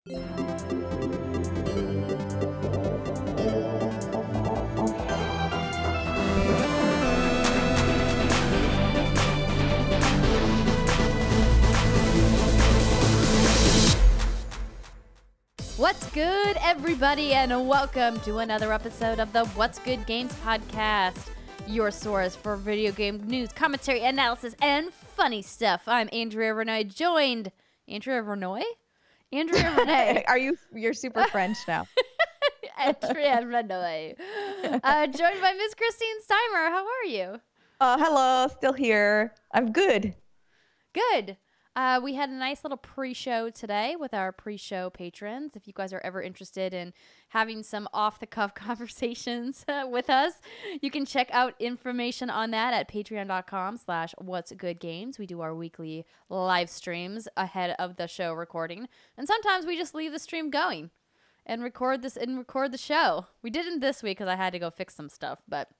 What's good, everybody, and welcome to another episode of the What's Good Games podcast, your source for video game news, commentary, analysis, and funny stuff. I'm Andrea Renee, joined... Andrea Renee? Andrea Renee. You're super French now. Andrea Renee. Joined by Miss Christine Steimer. How are you? Hello, still here. I'm good. Good. We had a nice little pre-show today with our pre-show patrons. If you guys are ever interested in having some off-the-cuff conversations with us, you can check out information on that at patreon.com/whatsgoodgames. We do our weekly live streams ahead of the show recording. And sometimes we just leave the stream going and record the show. We didn't this week because I had to go fix some stuff, but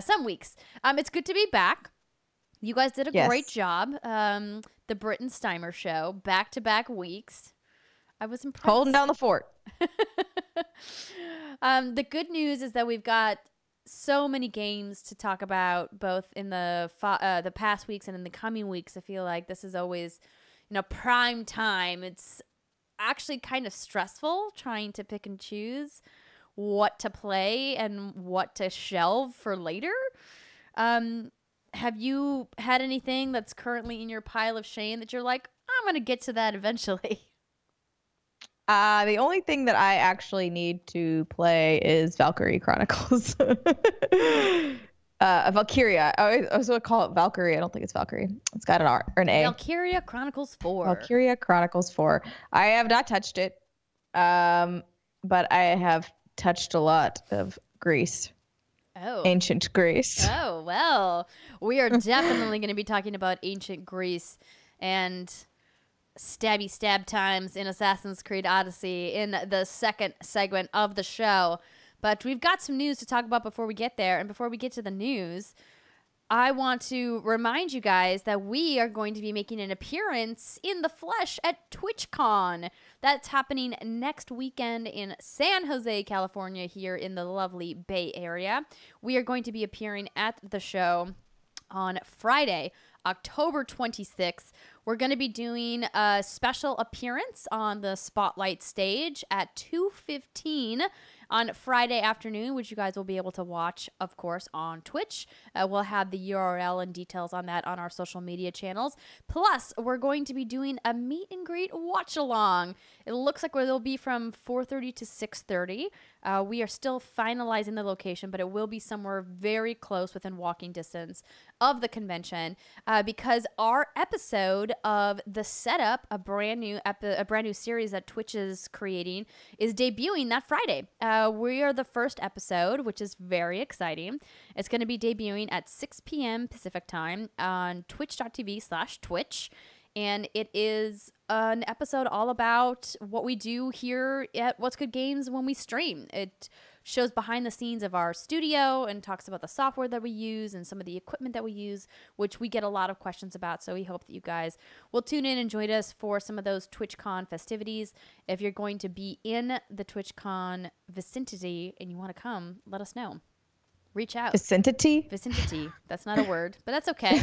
some weeks. It's good to be back. You guys did a great job. The Britt and Steimer show, back-to-back weeks. I was impressed. Holding down the fort. The good news is that we've got so many games to talk about, both in the past weeks and in the coming weeks. I feel like this is always, prime time. It's actually kind of stressful trying to pick and choose what to play and what to shelve for later. Have you had anything that's currently in your pile of shame that you're like, I'm going to get to that eventually? The only thing that I actually need to play is Valkyrie Chronicles. Valkyria. I was going to call it Valkyrie. I don't think it's Valkyrie. It's got an R or an A. Valkyria Chronicles 4. Valkyria Chronicles 4. I have not touched it, but I have touched a lot of Greece. Oh. Ancient Greece. Oh, well, we are definitely going to be talking about ancient Greece and stabby stab times in Assassin's Creed Odyssey in the second segment of the show. But we've got some news to talk about before we get there. And before we get to the news, I want to remind you guys that we are going to be making an appearance in the flesh at TwitchCon. That's happening next weekend in San Jose, California, here in the lovely Bay Area. We are going to be appearing at the show on Friday, October 26th. We're going to be doing a special appearance on the Spotlight stage at 2:15 on Friday afternoon, which you guys will be able to watch, of course, on Twitch. We'll have the URL and details on that on our social media channels. Plus, we're going to be doing a meet and greet watch along. It looks like it'll be from 4:30 to 6:30. We are still finalizing the location, but it will be somewhere very close within walking distance of the convention, because our episode of The Setup, a brand new series that Twitch is creating, is debuting that Friday. We are the first episode, which is very exciting. It's going to be debuting at 6 p.m. Pacific time on twitch.tv/Twitch. And it is an episode all about what we do here at What's Good Games when we stream. It shows behind the scenes of our studio and talks about the software that we use and some of the equipment that we use, which we get a lot of questions about. So we hope that you guys will tune in and join us for some of those TwitchCon festivities. If you're going to be in the TwitchCon vicinity and you want to come, let us know. Reach out. Vicinity? Vicinity. That's not a word, but that's okay.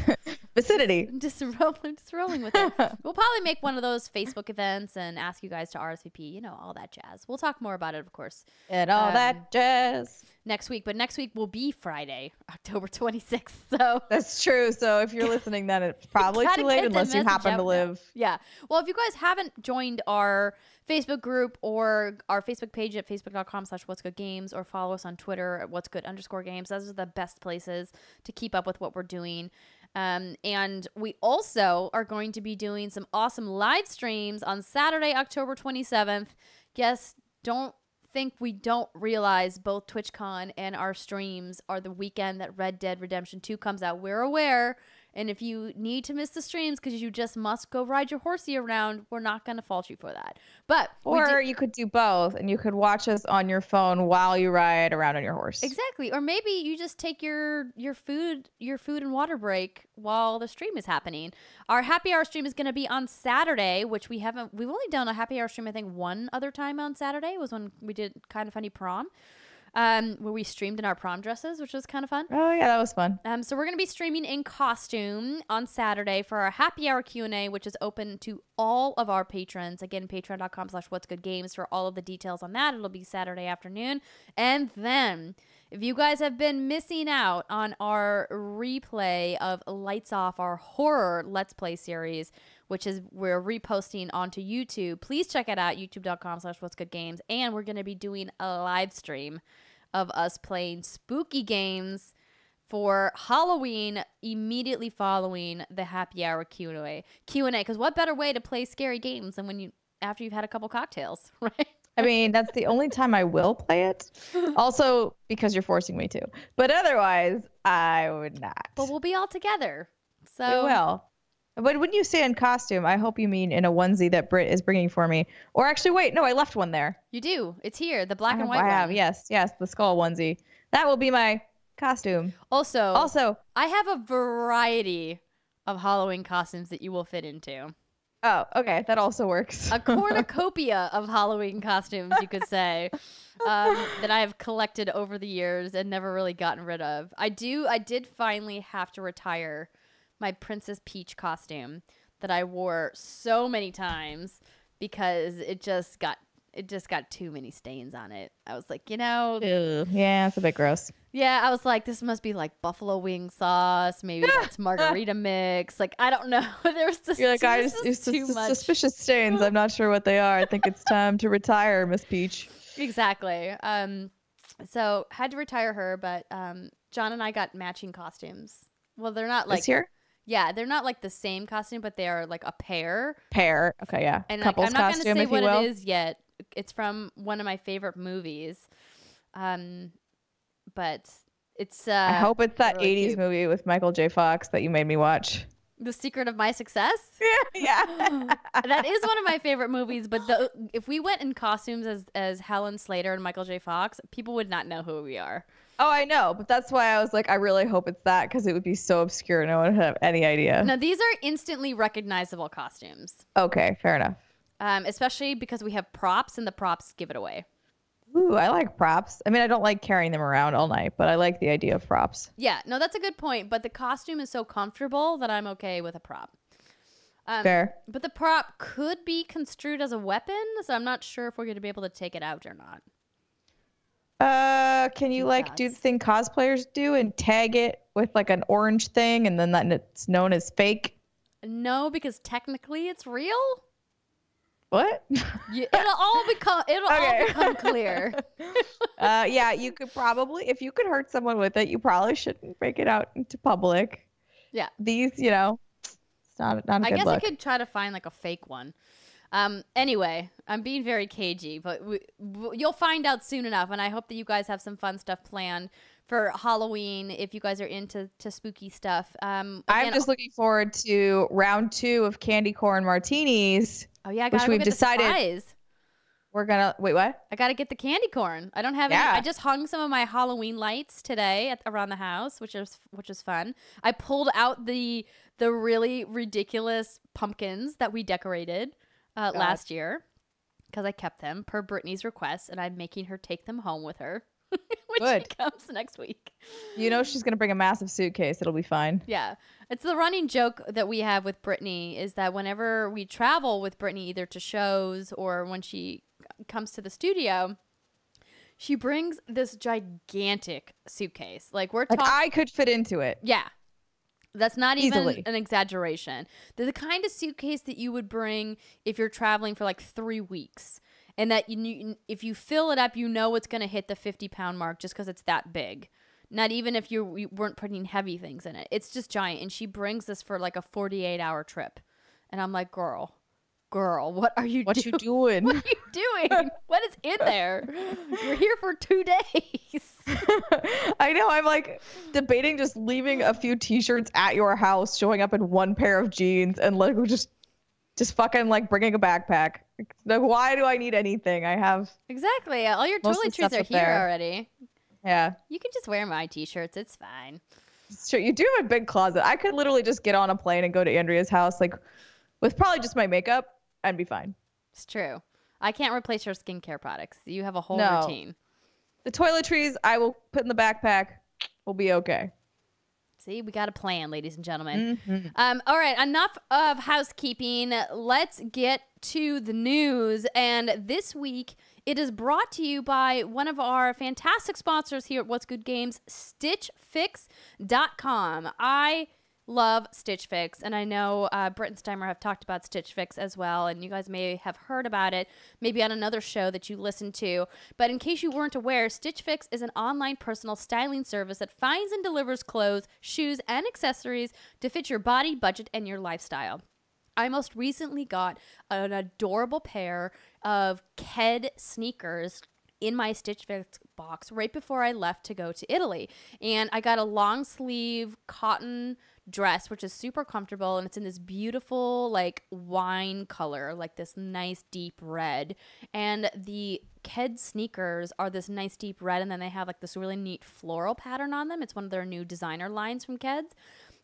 Vicinity. Just rolling with it. We'll probably make one of those Facebook events and ask you guys to RSVP, all that jazz. We'll talk more about it, of course. And all that jazz. Next week. But next week will be Friday, October 26th. So that's true. So if you're listening, then it's probably too late unless you happen to live. Yeah. Well, if you guys haven't joined our Facebook group or our Facebook page at facebook.com/whatsgoodgames, or follow us on Twitter at whatsgood_games. Those are the best places to keep up with what we're doing. And we also are going to be doing some awesome live streams on Saturday, October 27th. Yes, don't think we don't realize both TwitchCon and our streams are the weekend that Red Dead Redemption 2 comes out. We're aware, And if you need to miss the streams because you just must go ride your horsey around, we're not going to fault you for that. But or you could do both, and you could watch us on your phone while you ride around on your horse. Exactly. Or maybe you just take your food and water break while the stream is happening. Our happy hour stream is going to be on Saturday, which we've only done a happy hour stream, I think, one other time on Saturday was when we did Kind of Funny Prom. Where we streamed in our prom dresses, which was kind of fun. Oh yeah, that was fun. So we're going to be streaming in costume on Saturday for our happy hour Q&A, which is open to all of our patrons. Again, patreon.com/whatsgoodgames for all of the details on that. It'll be Saturday afternoon. And then if you guys have been missing out on our replay of Lights Off, our horror Let's Play series, which is we're reposting onto YouTube, please check it out, youtube.com/whatsgoodgames. And we're going to be doing a live stream of us playing spooky games for Halloween immediately following the happy hour Q&A. Because what better way to play scary games than after you've had a couple cocktails, right? I mean, that's the only time I will play it. Also, because you're forcing me to. But otherwise, I would not. But we'll be all together. So we will. But when you say in costume, I hope you mean in a onesie that Britt is bringing for me. Or actually, wait, no, I left one there. You do. It's here, the black and white I have, one. yes, the skull onesie. That will be my costume. Also, I have a variety of Halloween costumes that you will fit into. Oh, okay, that also works. A cornucopia of Halloween costumes, you could say, that I have collected over the years and never really gotten rid of. I did finally have to retire my Princess Peach costume that I wore so many times because it just got too many stains on it. I was like, Ew. Yeah, it's a bit gross. Yeah, I was like, this must be like buffalo wing sauce. Maybe that's margarita mix. Like, I don't know. There's just You're like, too much. Suspicious stains. I'm not sure what they are. I think it's time to retire, Miss Peach. Exactly. So had to retire her, but John and I got matching costumes. Well, they're not like this year. Yeah, they're not like the same costume, but they are like a pair. Okay, yeah. And couples I'm not going to say what it is yet. It's from one of my favorite movies. But it's I hope it's that really 80s cute. movie with Michael J. Fox that you made me watch. The Secret of My Success? Yeah. That is one of my favorite movies, but if we went in costumes as Helen Slater and Michael J. Fox, people would not know who we are. Oh, I know, but that's why I was like, I really hope it's that because it would be so obscure no one would have any idea. Now, these are instantly recognizable costumes. Okay, fair enough. Especially because we have props and the props give it away. Ooh, I like props. I mean, I don't like carrying them around all night, but I like the idea of props. Yeah, no, that's a good point. But the costume is so comfortable that I'm okay with a prop. Fair. But the prop could be construed as a weapon, so I'm not sure if we're going to be able to take it out or not. Can you like do the thing cosplayers do and tag it with like an orange thing and then it's known as fake? No, because technically it's real. What? It'll all become clear. Yeah, you could probably, if you could hurt someone with it, you probably shouldn't break it out into public. Yeah. These, it's not a good I guess look. I could try to find like a fake one. Anyway, I'm being very cagey, but you'll find out soon enough, and I hope that you guys have some fun stuff planned for Halloween if you guys are into spooky stuff. I'm just looking forward to round 2 of candy corn martinis. Oh yeah, which we've decided we're gonna wait. What? I gotta get the candy corn. I don't have any. I just hung some of my Halloween lights today around the house, which is fun. I pulled out the really ridiculous pumpkins that we decorated last year because I kept them per Brittany's request, and I'm making her take them home with her when she comes next week. She's gonna bring a massive suitcase. It'll be fine. Yeah. It's the running joke that we have with Brittany is that whenever we travel with Brittany, either to shows or when she comes to the studio, she brings this gigantic suitcase. Like I could fit into it. Yeah. That's not Easily. even an exaggeration. They're the kind of suitcase that you would bring if you're traveling for like 3 weeks. And that if you fill it up, it's going to hit the 50-pound mark just because it's that big. Not even if you weren't putting heavy things in it. It's just giant. And she brings this for like a 48-hour trip. And I'm like, girl, what are you doing? What you doing? What are you doing? What is in there? You're here for 2 days. I know. I'm like debating just leaving a few t-shirts at your house, showing up in one pair of jeans, and like just fucking like bringing a backpack. Like, why do I need anything? I have Exactly. All your toiletries are here already. Yeah. You can just wear my t-shirts. It's fine. Sure, you do have a big closet. I could literally just get on a plane and go to Andrea's house, like with probably just my makeup, and be fine. It's true. I can't replace your skincare products. You have a whole routine. The toiletries I will put in the backpack. We'll be okay. See, we got a plan, ladies and gentlemen. All right, enough of housekeeping. Let's get to the news. And this week, it is brought to you by one of our fantastic sponsors here at What's Good Games, StitchFix.com. I love Stitch Fix, and I know Britt and Steimer have talked about Stitch Fix as well, and you guys may have heard about it maybe on another show that you listen to. But in case you weren't aware, Stitch Fix is an online personal styling service that finds and delivers clothes, shoes, and accessories to fit your body, budget, and your lifestyle. I most recently got an adorable pair of Cayde sneakers in my Stitch Fix box right before I left to go to Italy. And I got a long sleeve cotton dress, which is super comfortable, and it's in this beautiful like wine color, like this nice deep red. And the Cayde sneakers are this nice deep red, and then they have like this really neat floral pattern on them. It's one of their new designer lines from Cayde.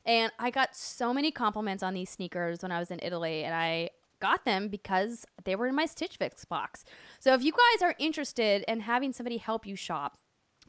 And I got so many compliments on these sneakers when I was in Italy, and I got them because they were in my Stitch Fix box. So if you guys are interested in having somebody help you shop,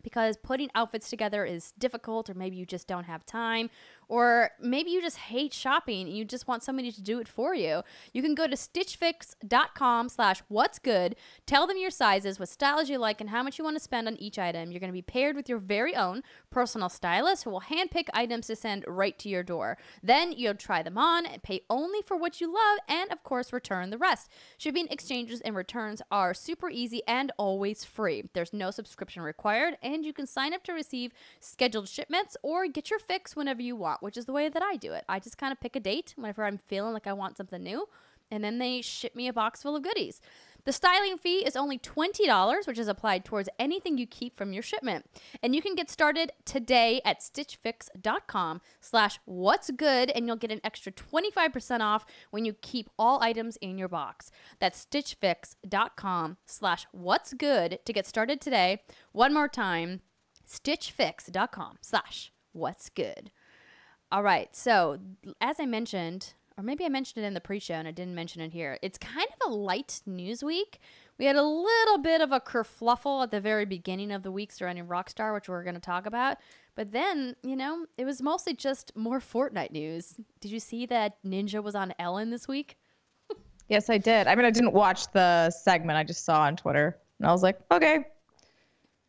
because putting outfits together is difficult, or maybe you just don't have time, or maybe you just hate shopping and you just want somebody to do it for you, you can go to stitchfix.com/what'sgood, tell them your sizes, what styles you like, and how much you want to spend on each item. You're going to be paired with your very own personal stylist who will handpick items to send right to your door. Then you'll try them on and pay only for what you love, and of course return the rest. Shipping, exchanges, and returns are super easy and always free. There's no subscription required, and you can sign up to receive scheduled shipments or get your fix whenever you want, which is the way that I do it. I just kind of pick a date whenever I'm feeling like I want something new, and then they ship me a box full of goodies. The styling fee is only $20, which is applied towards anything you keep from your shipment. And you can get started today at stitchfix.com/what'sgood, and you'll get an extra 25% off when you keep all items in your box. That's stitchfix.com/what'sgood to get started today. One more time, stitchfix.com/what'sgood. All right, so as I mentioned, or maybe I mentioned it in the pre-show and I didn't mention it here, it's kind of a light news week. We had a little bit of a kerfluffle at the very beginning of the week surrounding Rockstar, which we're going to talk about. But then, you know, it was mostly just more Fortnite news. Did you see that Ninja was on Ellen this week? Yes, I did. I mean, I didn't watch the segment. I just saw on Twitter. And I was like, okay.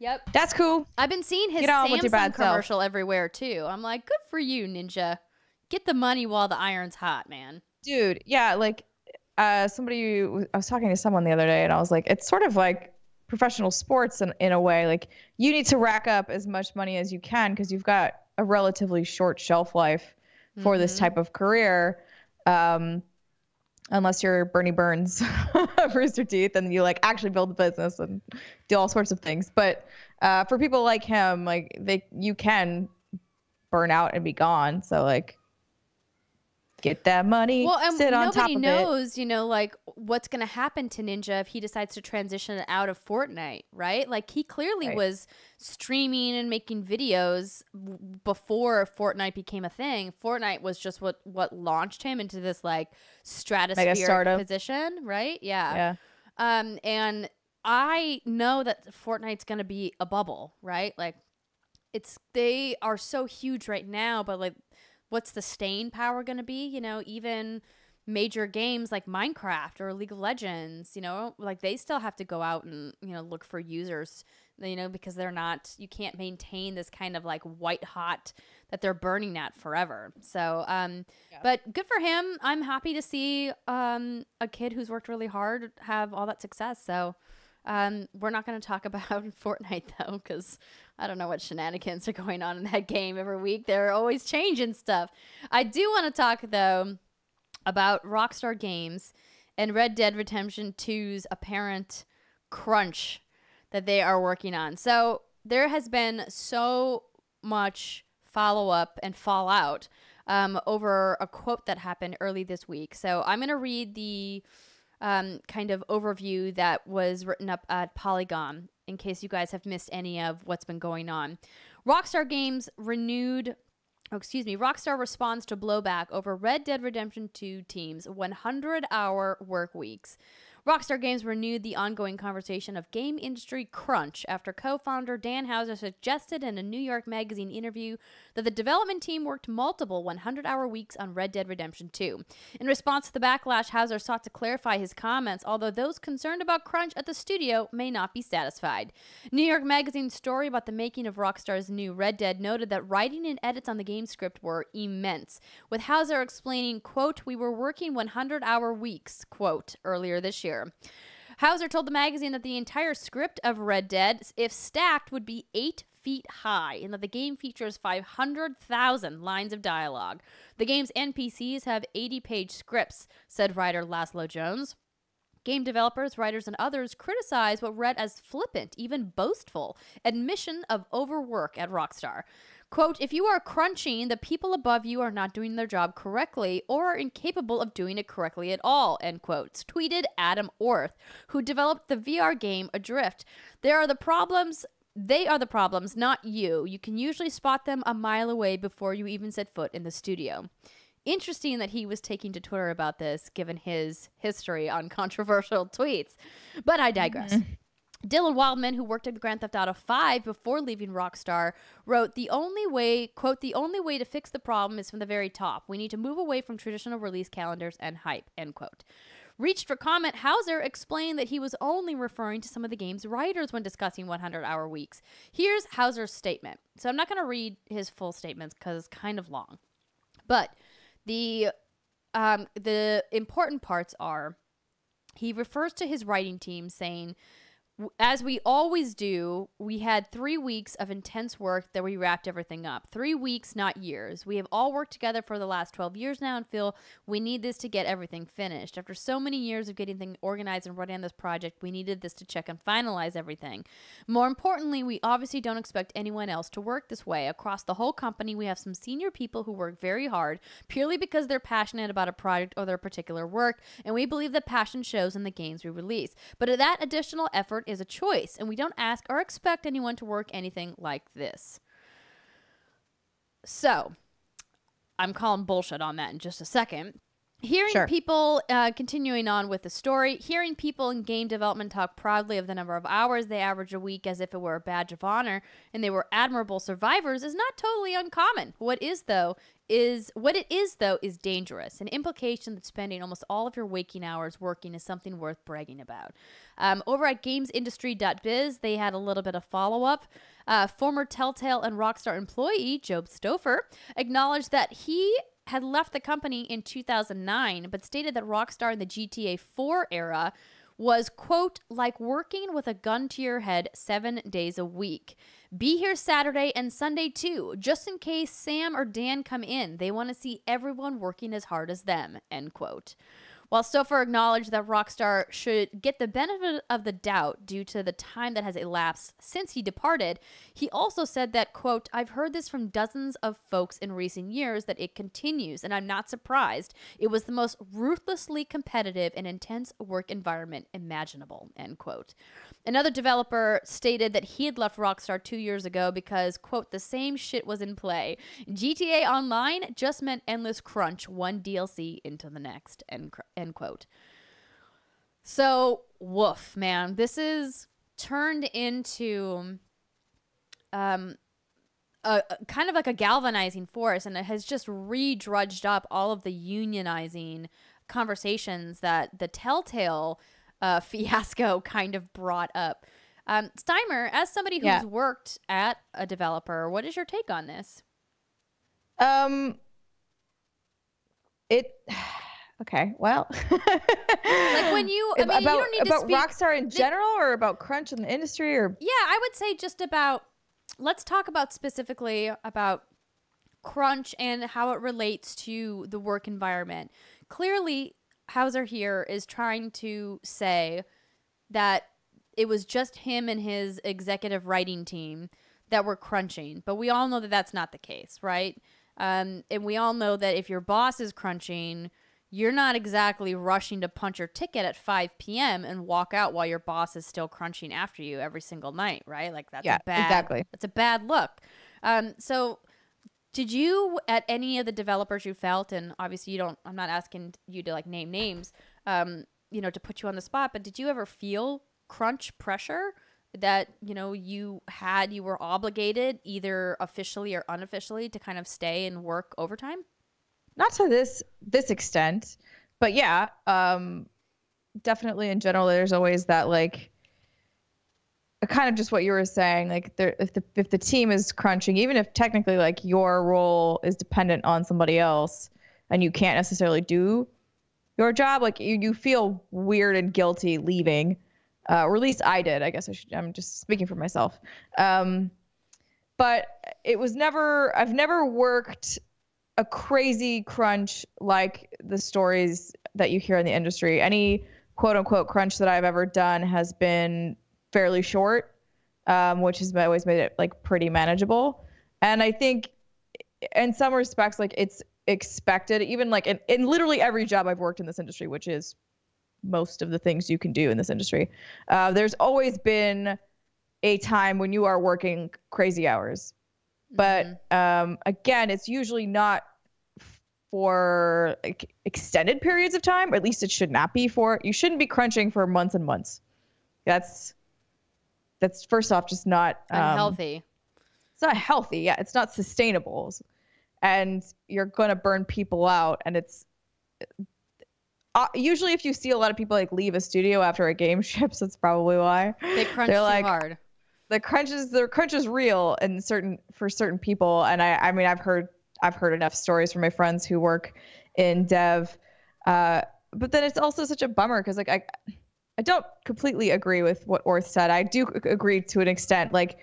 Yep. That's cool. I've been seeing his Samsung commercial everywhere, too. I'm like, good for you, Ninja. Get the money while the iron's hot, man. Dude, yeah, like I was talking to someone the other day, and I was like, it's sort of like professional sports in a way. Like, you need to rack up as much money as you can because you've got a relatively short shelf life for this type of career. Unless you're Bernie Burns of Rooster Teeth and you like actually build the business and do all sorts of things. But for people like him, like you can burn out and be gone. So like, get that money, sit on top of it. Nobody knows, you know, like what's going to happen to Ninja if he decides to transition out of Fortnite, right? Like he clearly was streaming and making videos before Fortnite became a thing. Fortnite was just what launched him into this like stratospheric position, right? Yeah. And I know that Fortnite's going to be a bubble, right? Like they are so huge right now, but like, what's the staying power going to be? You know, even major games like Minecraft or League of Legends, you know, like they still have to go out and, you know, look for users, you know, because you can't maintain this kind of like white hot that they're burning at forever. So, but good for him. I'm happy to see a kid who's worked really hard have all that success. So we're not going to talk about Fortnite though, because I don't know what shenanigans are going on in that game every week. They're always changing stuff. I do want to talk though about Rockstar Games and Red Dead Redemption 2's apparent crunch that they are working on. So there has been so much follow-up and fallout over a quote that happened early this week. So I'm going to read the kind of overview that was written up at Polygon in case you guys have missed any of what's been going on. Rockstar Games Rockstar responds to blowback over Red Dead Redemption 2 team's 100-hour work weeks. Rockstar Games renewed the ongoing conversation of game industry crunch after co-founder Dan Houser suggested in a New York Magazine interview that the development team worked multiple 100-hour weeks on Red Dead Redemption 2. In response to the backlash, Houser sought to clarify his comments, although those concerned about crunch at the studio may not be satisfied. New York Magazine's story about the making of Rockstar's new Red Dead noted that writing and edits on the game script were immense, with Houser explaining, quote, "We were working 100-hour weeks," quote, earlier this year. Houser told the magazine that the entire script of Red Dead, if stacked, would be 8 feet high, and that the game features 500,000 lines of dialogue. The game's NPCs have 80-page scripts, said writer Laszlo Jones. Game developers, writers, and others criticize what read as flippant, even boastful, admission of overwork at Rockstar. Quote, "If you are crunching, the people above you are not doing their job correctly or are incapable of doing it correctly at all," end quotes, tweeted Adam Orth, who developed the VR game Adrift. They are the problems, not you. You can usually spot them a mile away before you even set foot in the studio. Interesting that he was taking to Twitter about this, given his history on controversial tweets. But I digress. Dylan Wildman, who worked at Grand Theft Auto 5 before leaving Rockstar, wrote, "The only way, quote, the only way to fix the problem is from the very top. We need to move away from traditional release calendars and hype," end quote. Reached for comment, Houser explained that he was only referring to some of the game's writers when discussing 100-hour weeks. Here's Houser's statement. So I'm not going to read his full statements because it's kind of long. But the important parts are, he refers to his writing team saying, "As we always do, we had 3 weeks of intense work that we wrapped everything up. 3 weeks, not years. We have all worked together for the last 12 years now and feel we need this to get everything finished. After so many years of getting things organized and running on this project, we needed this to check and finalize everything. More importantly, we obviously don't expect anyone else to work this way. Across the whole company, we have some senior people who work very hard purely because they're passionate about a project or their particular work, and we believe that passion shows in the games we release. But that additional effort is a choice, and we don't ask or expect anyone to work anything like this." So, I'm calling bullshit on that in just a second. Hearing people, continuing on with the story, hearing people in game development talk proudly of the number of hours they average a week as if it were a badge of honor and they were admirable survivors is not totally uncommon. What it is though is dangerous, an implication that spending almost all of your waking hours working is something worth bragging about. Over at gamesindustry.biz, they had a little bit of follow-up. Former Telltale and Rockstar employee Job Stouffer acknowledged that he had left the company in 2009, but stated that Rockstar in the GTA 4 era was, quote, "like working with a gun to your head 7 days a week. Be here Saturday and Sunday too, just in case Sam or Dan come in. They want to see everyone working as hard as them," end quote. While Stouffer acknowledged that Rockstar should get the benefit of the doubt due to the time that has elapsed since he departed, he also said that, quote, "I've heard this from dozens of folks in recent years that it continues, and I'm not surprised. It was the most ruthlessly competitive and intense work environment imaginable," end quote. Another developer stated that he had left Rockstar 2 years ago because, quote, "the same shit was in play. GTA Online just meant endless crunch, one DLC into the next," end quote. So, woof, man. This is turned into a kind of like a galvanizing force, and it has just re-drudged up all of the unionizing conversations that the Telltale fiasco kind of brought up. Steimer, as somebody who's worked at a developer, what is your take on this? Okay, well, like when you, I mean, you don't need to speak about Rockstar in general, or about crunch in the industry, or yeah, I would say just about. Let's talk about specifically about crunch and how it relates to the work environment. Clearly, Houser here is trying to say that it was just him and his executive writing team that were crunching. But we all know that that's not the case, right? And we all know that if your boss is crunching, you're not exactly rushing to punch your ticket at 5 p.m. and walk out while your boss is still crunching after you every single night, right? Like that's that's a bad look. So did you, at any of the developers you felt, and obviously I'm not asking you to like name names, you know, to put you on the spot, but did you ever feel crunch pressure that, you know, you were obligated either officially or unofficially to kind of stay and work overtime? Not to this extent, but yeah, definitely in general, there's always that like kind of just what you were saying, like if the team is crunching, even if technically like your role is dependent on somebody else and you can't necessarily do your job, like you feel weird and guilty leaving, or at least I did. I guess I'm just speaking for myself. But I've never worked a crazy crunch like the stories that you hear in the industry. Any quote unquote crunch that I've ever done has been fairly short, which has always made it like pretty manageable. And I think in some respects, like it's expected, even like in literally every job I've worked in this industry, which is most of the things you can do in this industry. There's always been a time when you are working crazy hours. But again, it's usually not for like extended periods of time, or at least it should not be you shouldn't be crunching for months and months. That's first off just not unhealthy. It's not healthy. Yeah, it's not sustainable. And you're going to burn people out. And it's usually if you see a lot of people like leave a studio after a game ships, that's probably why. They crunch too hard. The crunch is real for certain people, and I mean I've heard enough stories from my friends who work in dev, but then it's also such a bummer because like I don't completely agree with what Orth said. I do agree to an extent. Like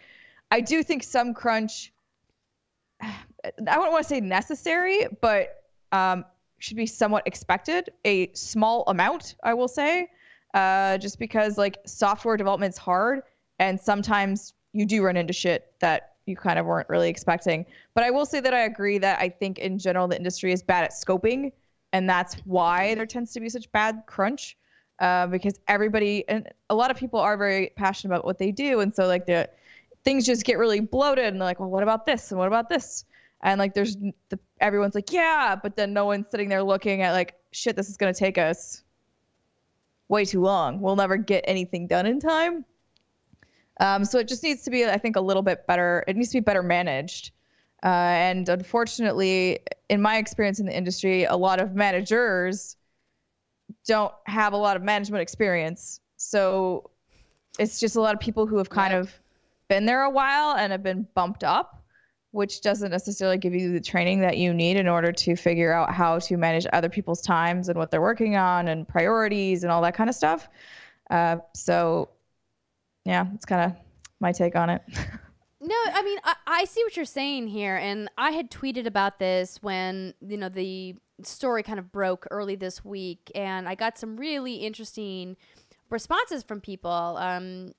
I do think some crunch, I wouldn't want to say necessary, but should be somewhat expected. A small amount, I will say, just because like software development's hard. And sometimes you do run into shit that you kind of weren't really expecting. But I will say that I agree that I think in general the industry is bad at scoping. And that's why there tends to be such bad crunch. Because everybody and a lot of people are very passionate about what they do. And so like the things just get really bloated and they're like, well, what about this? And what about this? And like everyone's like, yeah, but then no one's sitting there looking at like, shit, this is going to take us way too long. We'll never get anything done in time. So it just needs to be, I think, a little bit better. It needs to be better managed. And unfortunately, in my experience in the industry, a lot of managers don't have a lot of management experience. So it's just a lot of people who have kind of been there a while and have been bumped up, which doesn't necessarily give you the training that you need in order to figure out how to manage other people's times and what they're working on and priorities and all that kind of stuff. So yeah, it's kind of my take on it. No, I mean, I see what you're saying here. And I had tweeted about this when, you know, the story kind of broke early this week. And I got some really interesting responses from people.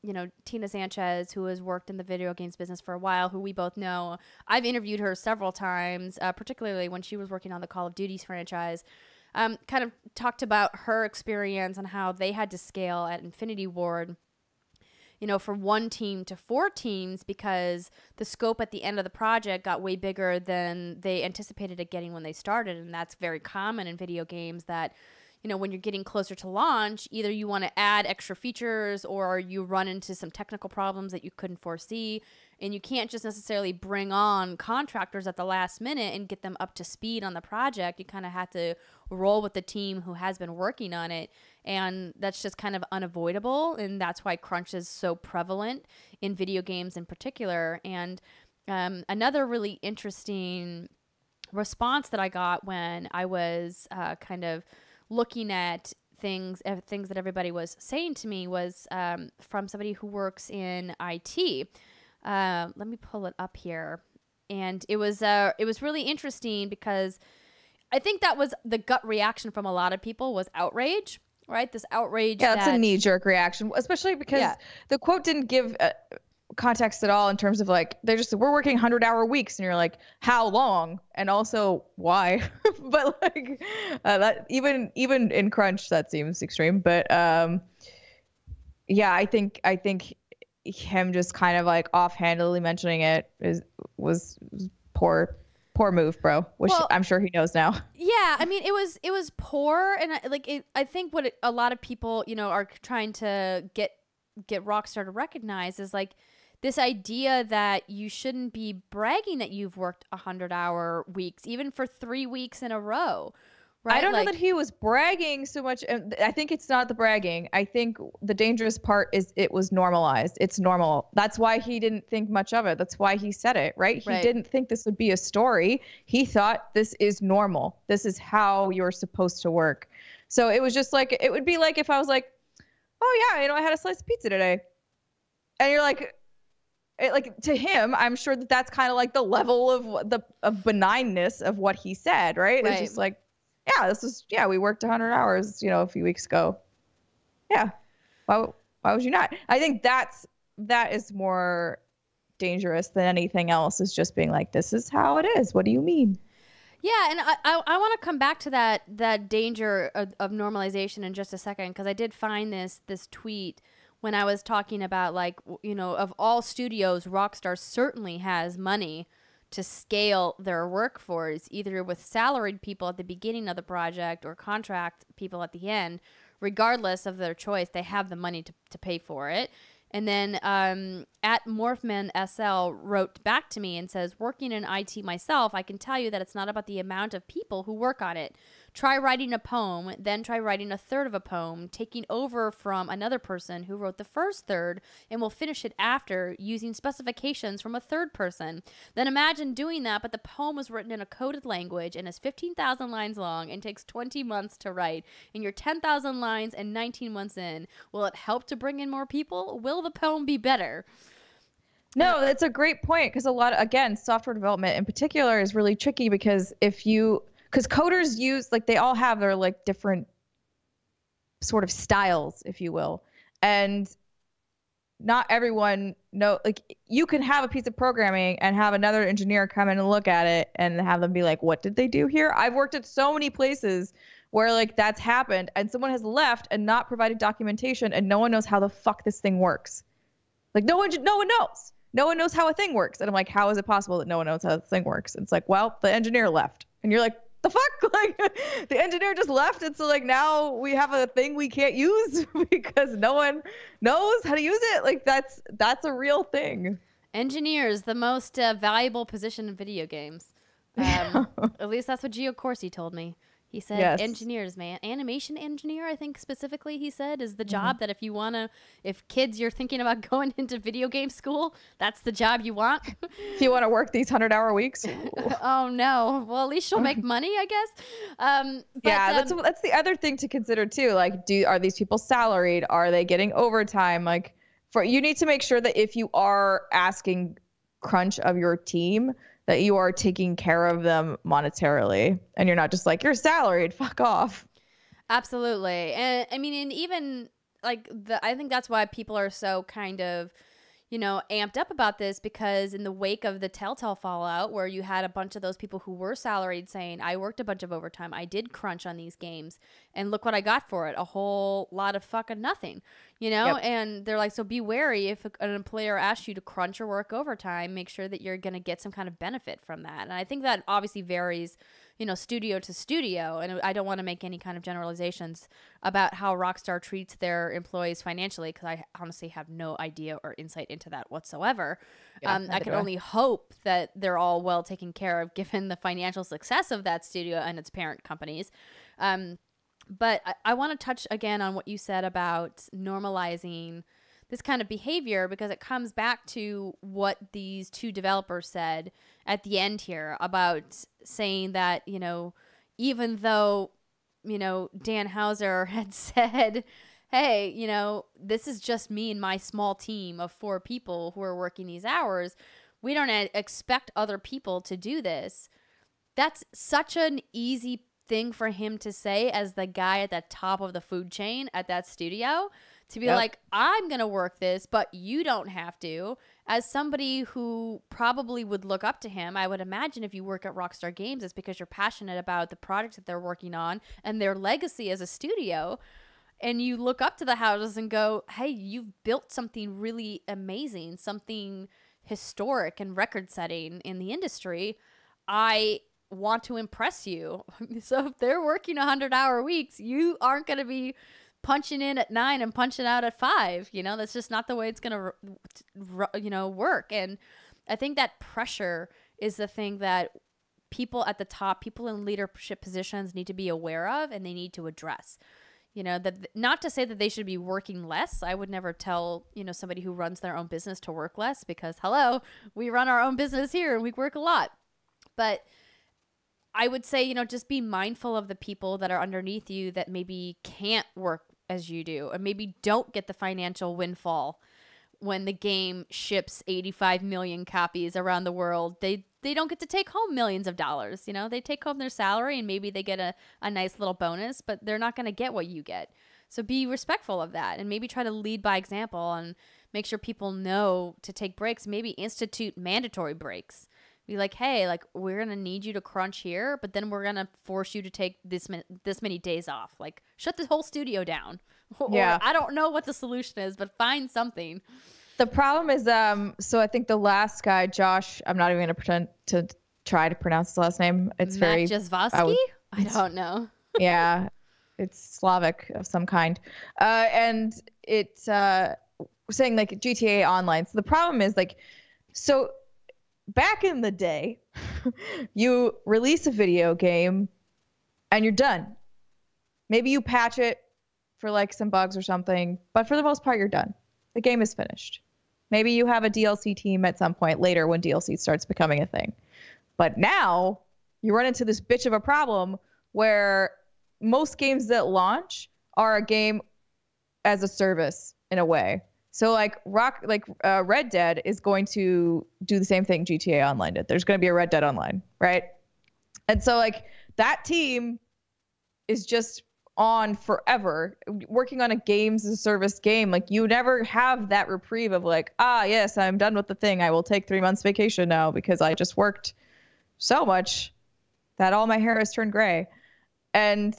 You know, Tina Sanchez, who has worked in the video games business for a while, who we both know. I've interviewed her several times, particularly when she was working on the Call of Duty franchise. Kind of talked about her experience and how they had to scale at Infinity Ward, you know, from 1 team to 4 teams because the scope at the end of the project got way bigger than they anticipated it getting when they started. And that's very common in video games that, you know, when you're getting closer to launch, either you want to add extra features or you run into some technical problems that you couldn't foresee. And you can't just necessarily bring on contractors at the last minute and get them up to speed on the project. You kind of have to roll with the team who has been working on it. And that's just kind of unavoidable. And that's why crunch is so prevalent in video games in particular. And another really interesting response that I got when I was kind of looking at things that everybody was saying to me was from somebody who works in IT. Let me pull it up here. And it was really interesting because I think that was the gut reaction from a lot of people was outrage. right? This outrage. Yeah, that's a knee-jerk reaction, especially because the quote didn't give context at all in terms of like we're working 100-hour weeks, and you're like, how long, and also why? But like that even in crunch that seems extreme. But yeah, I think him just kind of like offhandedly mentioning it was poor move, bro, which I'm sure he knows now. Yeah, I mean, it was poor, and I think what a lot of people, you know, are trying to get Rockstar to recognize is like this idea that you shouldn't be bragging that you've worked 100-hour weeks, even for 3 weeks in a row. Right? I don't know that he was bragging so much. I think it's not the bragging. I think the dangerous part is it was normalized. It's normal. That's why he didn't think much of it. That's why he said it, right? He didn't think this would be a story. He thought this is normal. This is how you're supposed to work. So it was just like, it would be like if I was like, oh yeah, you know, I had a slice of pizza today. And you're like, to him, I'm sure that's kind of like the level of benignness of what he said, right? It's just like, yeah, we worked 100 hours, you know, a few weeks ago. Yeah. Why would you not? I think that is more dangerous than anything else, is just being like, this is how it is. What do you mean? Yeah, and I want to come back to that danger of normalization in just a second, because I did find this tweet when I was talking about, like, you know, of all studios, Rockstar certainly has money to scale their workforce, either with salaried people at the beginning of the project or contract people at the end. Regardless of their choice, they have the money to pay for it. And then at Morphman SL wrote back to me and says, working in IT myself, I can tell you that it's not about the amount of people who work on it. Try writing a poem, then try writing a third of a poem, taking over from another person who wrote the first third and will finish it after using specifications from a third person. Then imagine doing that, but the poem was written in a coded language and is 15,000 lines long and takes 20 months to write. And you're 10,000 lines and 19 months in. Will it help to bring in more people? Will the poem be better? No, that's a great point, because again, software development in particular is really tricky, because because coders use, like, they all have their like different sort of styles, if you will. And not everyone like, you can have a piece of programming and have another engineer come in and look at it and have them be like, what did they do here? I've worked at so many places where like that's happened and someone has left and not provided documentation and no one knows how the fuck this thing works. Like no one knows. No one knows how a thing works. And I'm like, how is it possible that no one knows how this thing works? And it's like, well, the engineer left. And you're like, the fuck? Like, the engineer just left, and so like now we have a thing we can't use because no one knows how to use it. Like that's a real thing. Engineers, the most valuable position in video games. At least that's what Gio Corsi told me. He said, yes. Engineers, man. Animation engineer, I think specifically he said, is the job that if kids, you're thinking about going into video game school, that's the job you want. If you want to work these 100-hour weeks. Oh, no. Well, at least you'll make money, I guess. That's the other thing to consider, too. Like, are these people salaried? Are they getting overtime? Like, you need to make sure that if you are asking crunch of your team, that you are taking care of them monetarily and you're not just like, you're salaried, fuck off. Absolutely. And I mean, and even like I think that's why people are so kind of, you know, amped up about this, because in the wake of the Telltale fallout, where you had a bunch of those people who were salaried saying, I worked a bunch of overtime, I did crunch on these games, and look what I got for it, a whole lot of fucking nothing, you know? Yep. And they're like, so be wary if an employer asks you to crunch or work overtime, make sure that you're going to get some kind of benefit from that. And I think that obviously varies, you know, studio to studio, and I don't want to make any kind of generalizations about how Rockstar treats their employees financially, because I honestly have no idea or insight into that whatsoever. Yeah, I can only hope that they're all well taken care of given the financial success of that studio and its parent companies. But I want to touch again on what you said about normalizing this kind of behavior, because it comes back to what these two developers said at the end here about saying that, you know, even though, you know, Dan Houser had said, hey, you know, this is just me and my small team of 4 people who are working these hours. We don't expect other people to do this. That's such an easy thing for him to say as the guy at the top of the food chain at that studio, to be Yep. like, I'm going to work this, but you don't have to. As somebody who probably would look up to him, I would imagine if you work at Rockstar Games, it's because you're passionate about the products that they're working on and their legacy as a studio. And you look up to the houses and go, hey, you've built something really amazing, something historic and record-setting in the industry. I want to impress you. So if they're working 100-hour weeks, you aren't going to be punching in at 9 and punching out at 5. You know, that's just not the way it's going to, work. And I think that pressure is the thing that people at the top, people in leadership positions need to be aware of, and they need to address. You know, that not to say that they should be working less. I would never tell, somebody who runs their own business to work less, because hello, we run our own business here and we work a lot. But I would say, just be mindful of the people that are underneath you that maybe can't work as you do, or maybe don't get the financial windfall when the game ships 85 million copies around the world. They don't get to take home millions of dollars. They take home their salary and maybe they get a nice little bonus, but they're not going to get what you get. So be respectful of that, and maybe try to lead by example and make sure people know to take breaks. Maybe institute mandatory breaks. Be like, hey, like, we're going to need you to crunch here, but then we're going to force you to take this many days off. Like, shut the whole studio down. Yeah. Or I don't know what the solution is, but find something. The problem is, so I think the last guy, Josh, I'm not even going to pretend to try to pronounce his last name. It's very... Maciejewski? I don't know. Yeah, it's Slavic of some kind. And it's saying, like, GTA Online. So the problem is, like, so... back in the day, you release a video game and you're done. Maybe you patch it for like some bugs or something, but for the most part, you're done. The game is finished. Maybe you have a DLC team at some point later when DLC starts becoming a thing. But now you run into this bitch of a problem where most games that launch are a game as a service in a way. So like Red Dead is going to do the same thing GTA Online did. There's going to be a Red Dead Online, right? And so like that team is just on forever working on a games as a service game. Like you never have that reprieve of like, yes, I'm done with the thing. I will take 3 months vacation now because I just worked so much that all my hair has turned gray. And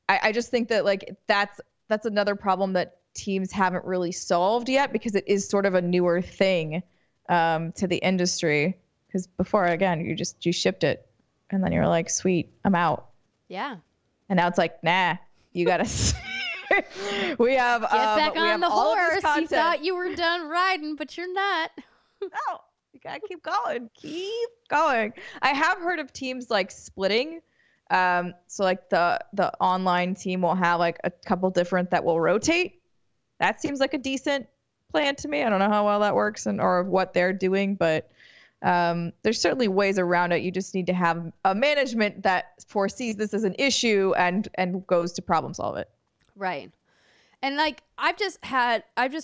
I just think that like that's another problem that teams haven't really solved yet, because it is sort of a newer thing to the industry. Because before, again, you shipped it and then you're like, sweet, I'm out. Yeah. And now it's like, nah, you gotta we have get back on the horse. You thought you were done riding, but you're not. No, you gotta keep going. Keep going. I have heard of teams like splitting. So like the online team will have like a couple different that will rotate. That seems like a decent plan to me. I don't know how well that works or what they're doing, but there's certainly ways around it. You just need to have a management that foresees this as an issue and goes to problem solve it. Right. And like I've just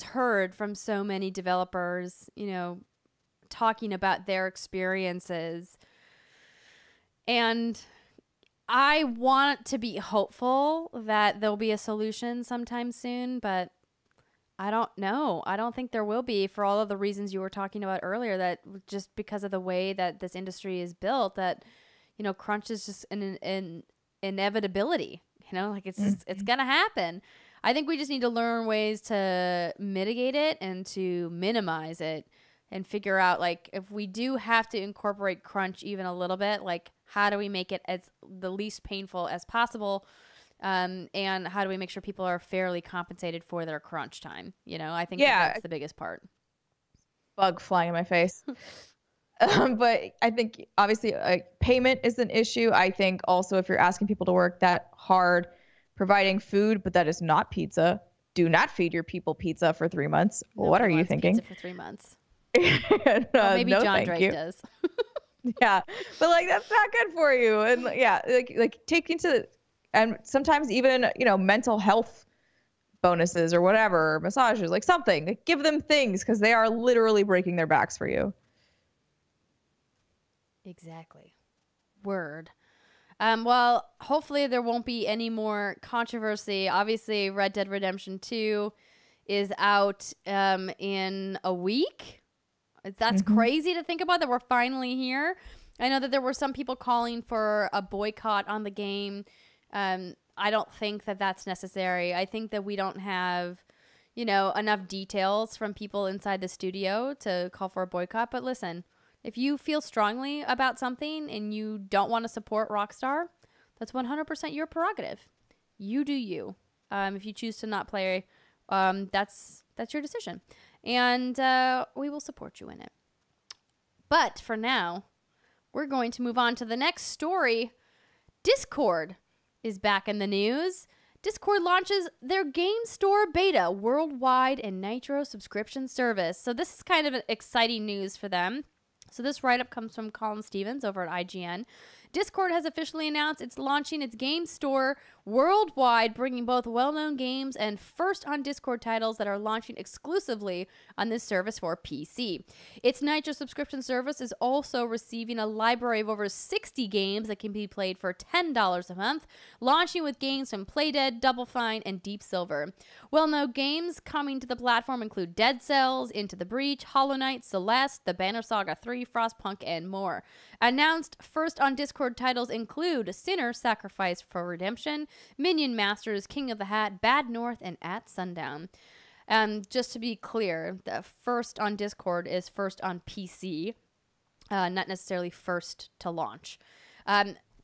heard from so many developers, talking about their experiences, and I want to be hopeful that there'll be a solution sometime soon, but I don't know. I don't think there will be, for all of the reasons you were talking about earlier, that just because of the way that this industry is built, that, crunch is just an inevitability, like it's just, it's going to happen. I think we just need to learn ways to mitigate it and to minimize it and figure out, like, if we do have to incorporate crunch even a little bit, like, how do we make it as the least painful as possible? And how do we make sure people are fairly compensated for their crunch time? I think that's the biggest part. Bug flying in my face. But I think obviously payment is an issue. I think also if you're asking people to work that hard, providing food, but that is not pizza. Do not feed your people pizza for 3 months. Nobody what are you thinking? Pizza for 3 months. Well, maybe John Drake does. Yeah, but like that's not good for you. And yeah, like taking to. And sometimes even, mental health bonuses or whatever, massages, like something. Like give them things, because they are literally breaking their backs for you. Exactly. Word. Well, hopefully there won't be any more controversy. Obviously, Red Dead Redemption 2 is out in a week. That's crazy to think about, that we're finally here. I know that there were some people calling for a boycott on the game. I don't think that that's necessary. I think that we don't have, you know, enough details from people inside the studio to call for a boycott. But listen, if you feel strongly about something and you don't want to support Rockstar, that's 100% your prerogative. You do you. If you choose to not play, that's your decision. And we will support you in it. But for now, we're going to move on to the next story. Discord is back in the news. Discord launches their game store beta worldwide and Nitro subscription service. So this is kind of exciting news for them. So this write-up comes from Colin Stevens over at IGN. Discord has officially announced it's launching its game store worldwide, bringing both well-known games and first-on-Discord titles that are launching exclusively on this service for PC. Its Nitro subscription service is also receiving a library of over 60 games that can be played for $10 a month, launching with games from Playdead, Double Fine, and Deep Silver. Well-known games coming to the platform include Dead Cells, Into the Breach, Hollow Knight, Celeste, The Banner Saga 3, Frostpunk, and more. Announced first on Discord titles include Sinner, Sacrifice for Redemption, Minion Masters, King of the Hat, Bad North, and At Sundown. Just to be clear, the first on Discord is first on PC, not necessarily first to launch.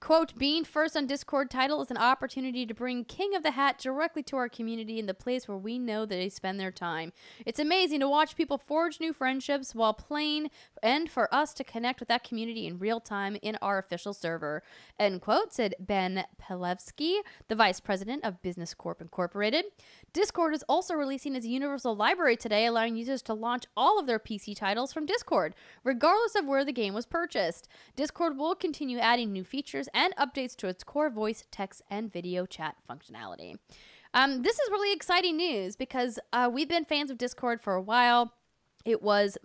Quote, being first on Discord title is an opportunity to bring King of the Hat directly to our community in the place where we know that they spend their time. It's amazing to watch people forge new friendships while playing and for us to connect with that community in real time in our official server. End quote, said Ben Pelevsky, the vice president of Business Corp Incorporated. Discord is also releasing its universal library today, allowing users to launch all of their PC titles from Discord, regardless of where the game was purchased. Discord will continue adding new features and updates to its core voice, text, and video chat functionality. This is really exciting news because we've been fans of Discord for a while. It is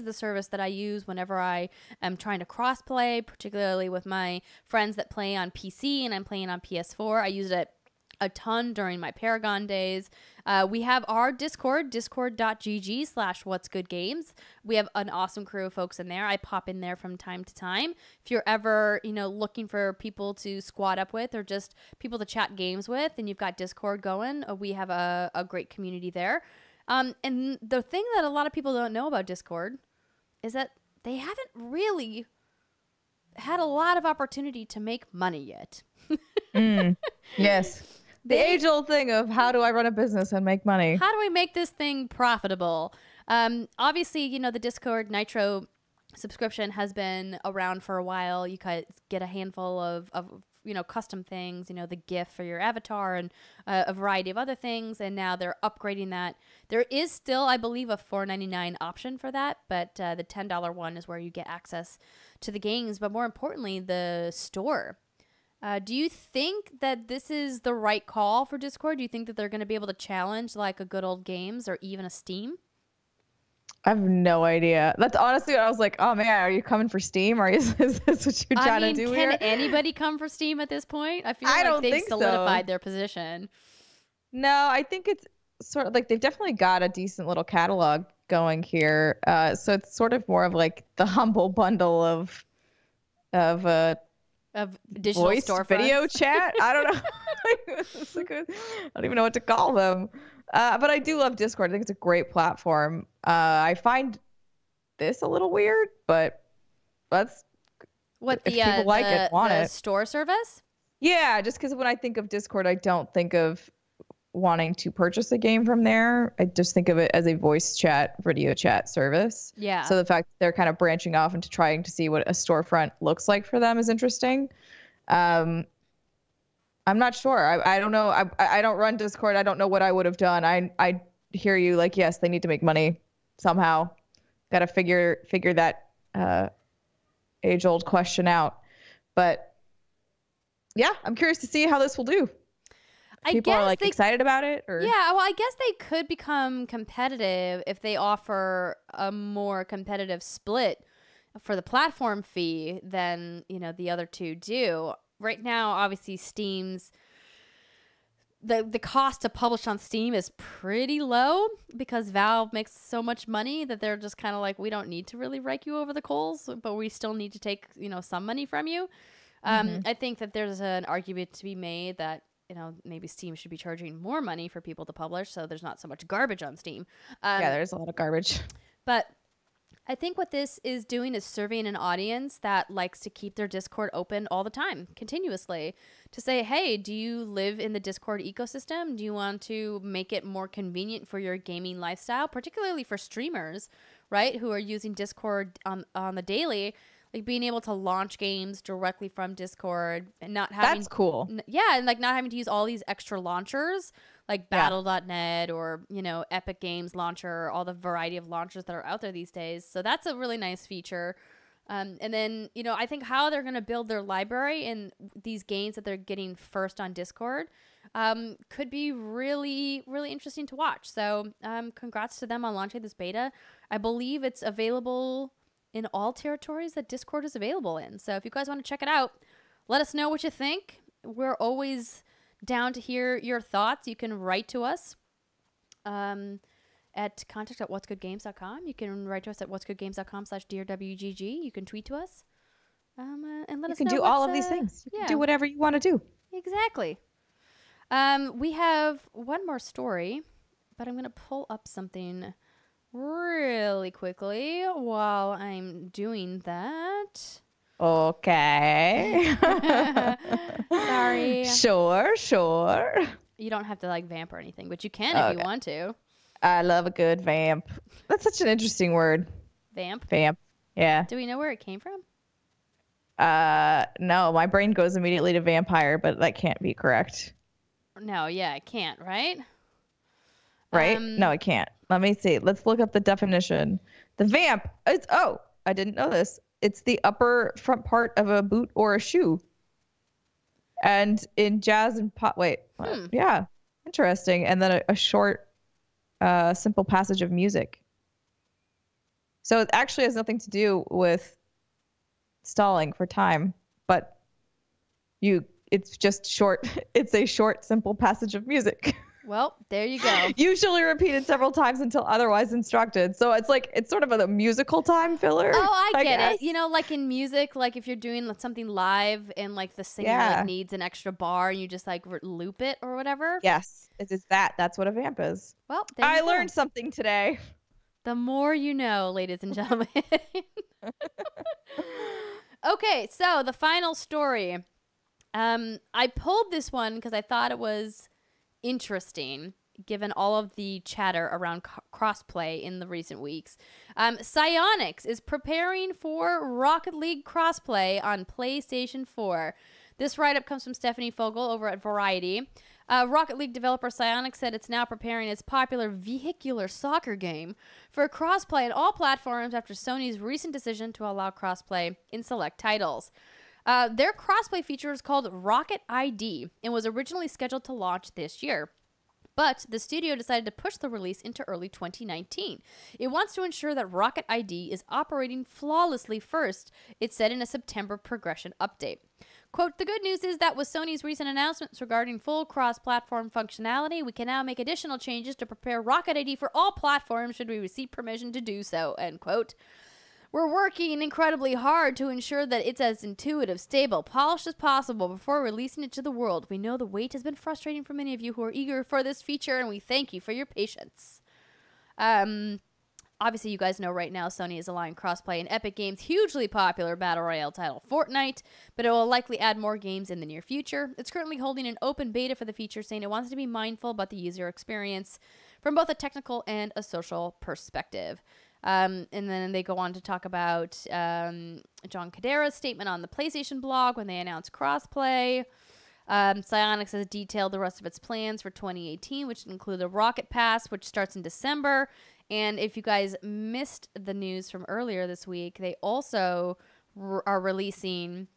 the service that I use whenever I am trying to cross-play, particularly with my friends that play on PC and I'm playing on PS4. I use it a ton during my Paragon days. We have our Discord, discord.gg/whatsgoodgames. We have an awesome crew of folks in there. I pop in there from time to time. If you're ever, looking for people to squad up with or just people to chat games with and you've got Discord going, we have a great community there. And the thing that a lot of people don't know about Discord is that they haven't really had a lot of opportunity to make money yet. Yes. The age-old thing of how do I run a business and make money? How do we make this thing profitable? Obviously, the Discord Nitro subscription has been around for a while. You could get a handful of custom things, the GIF for your avatar and a variety of other things. And now they're upgrading that. There is still, I believe, a $4.99 option for that. But the $10 one is where you get access to the games. But more importantly, the store. Do you think that this is the right call for Discord? Do you think that they're going to be able to challenge like a good old Games or even a Steam? I have no idea. That's honestly what I was like, oh man, are you coming for Steam or is this what you're trying to do here? Can anybody come for Steam at this point? I feel like they've solidified their position. No, I think it's sort of like they've definitely got a decent little catalog going here. So it's sort of more of like the humble bundle of digital voice storefronts. Video chat. I don't know. I don't even know what to call them. But I do love Discord. I think it's a great platform. I find this a little weird, but that's what if people like it, want the it. Store service. Yeah, just because when I think of Discord, I don't think of wanting to purchase a game from there. I just think of it as a voice chat, video chat service. Yeah. So the fact that they're kind of branching off into trying to see what a storefront looks like for them is interesting. I'm not sure. I don't know. I don't run Discord. I don't know what I would have done. I hear you like, yes, they need to make money somehow. Got to figure that age-old question out. But yeah, I'm curious to see how this will do. People are like excited about it, or yeah. Well, I guess they could become competitive if they offer a more competitive split for the platform fee than, you know, the other two do. Right now, obviously, Steam's the cost to publish on Steam is pretty low because Valve makes so much money that they're just kind of like, we don't need to really rake you over the coals, but we still need to take, you know, some money from you. I think that there's an argument to be made that, you know, maybe Steam should be charging more money for people to publish, so there's not so much garbage on Steam. Yeah, there's a lot of garbage. But I think what this is doing is serving an audience that likes to keep their Discord open all the time, continuously, to say, hey, do you live in the Discord ecosystem? Do you want to make it more convenient for your gaming lifestyle, particularly for streamers, right, who are using Discord on the daily? Like being able to launch games directly from Discord and not having... That's cool. Yeah, and like not having to use all these extra launchers like Battle.net or, you know, Epic Games launcher, all the variety of launchers that are out there these days. So that's a really nice feature. And then, you know, I think how they're going to build their library in these games that they're getting first on Discord could be really, really interesting to watch. So congrats to them on launching this beta. I believe it's available in all territories that Discord is available in. So if you guys want to check it out, let us know what you think. We're always down to hear your thoughts. You can write to us at contact@whatsgoodgames.com. You can write to us at whatsgoodgames.com/dearwgg. You can tweet to us and let us know. You can do all of these things. You can do whatever you want to do. Exactly. We have one more story, but I'm going to pull up something really quickly while I'm doing that. Okay. Sorry. Sure. You don't have to like vamp or anything, but you can if you want to. I love a good vamp. That's such an interesting word. Vamp? Vamp. Yeah. Do we know where it came from? No, my brain goes immediately to vampire, but that can't be correct. No, yeah, it can't, right? Right? No, it can't. Let me see. Let's look up the definition. The vamp. I didn't know this. It's the upper front part of a boot or a shoe. And in jazz and pop, yeah, interesting. And then a short, simple passage of music. So it actually has nothing to do with stalling for time, but it's just short. It's a short, simple passage of music. Well, there you go. Usually repeated several times until otherwise instructed. So it's like, it's sort of a musical time filler. Oh, I get it. You know, like in music, like if you're doing something live and like the singer like, needs an extra bar and you just like loop it or whatever. Yes, it's that. That's what a vamp is. Well, I learned something today. The more you know, ladies and gentlemen. Okay, so the final story. I pulled this one because I thought it was interesting given all of the chatter around crossplay in the recent weeks. Psyonix is preparing for Rocket League crossplay on PlayStation 4. This write-up comes from Stephanie Fogel over at Variety. Rocket League developer Psyonix said it's now preparing its popular vehicular soccer game for crossplay on all platforms after Sony's recent decision to allow crossplay in select titles. Their crossplay feature is called Rocket ID and was originally scheduled to launch this year. But the studio decided to push the release into early 2019. It wants to ensure that Rocket ID is operating flawlessly first, it said in a September progression update. Quote, the good news is that with Sony's recent announcements regarding full cross-platform functionality, we can now make additional changes to prepare Rocket ID for all platforms should we receive permission to do so, end quote. We're working incredibly hard to ensure that it's as intuitive, stable, polished as possible before releasing it to the world. We know the wait has been frustrating for many of you who are eager for this feature, and we thank you for your patience. Obviously, you guys know right now Sony is allowing crossplay in Epic Games' hugely popular Battle Royale title Fortnite, but it will likely add more games in the near future. It's currently holding an open beta for the feature, saying it wants to be mindful about the user experience from both a technical and a social perspective. And then they go on to talk about John Cayde-6's statement on the PlayStation blog when they announced crossplay. Psyonix has detailed the rest of its plans for 2018, which include the Rocket Pass, which starts in December. And if you guys missed the news from earlier this week, they also are releasing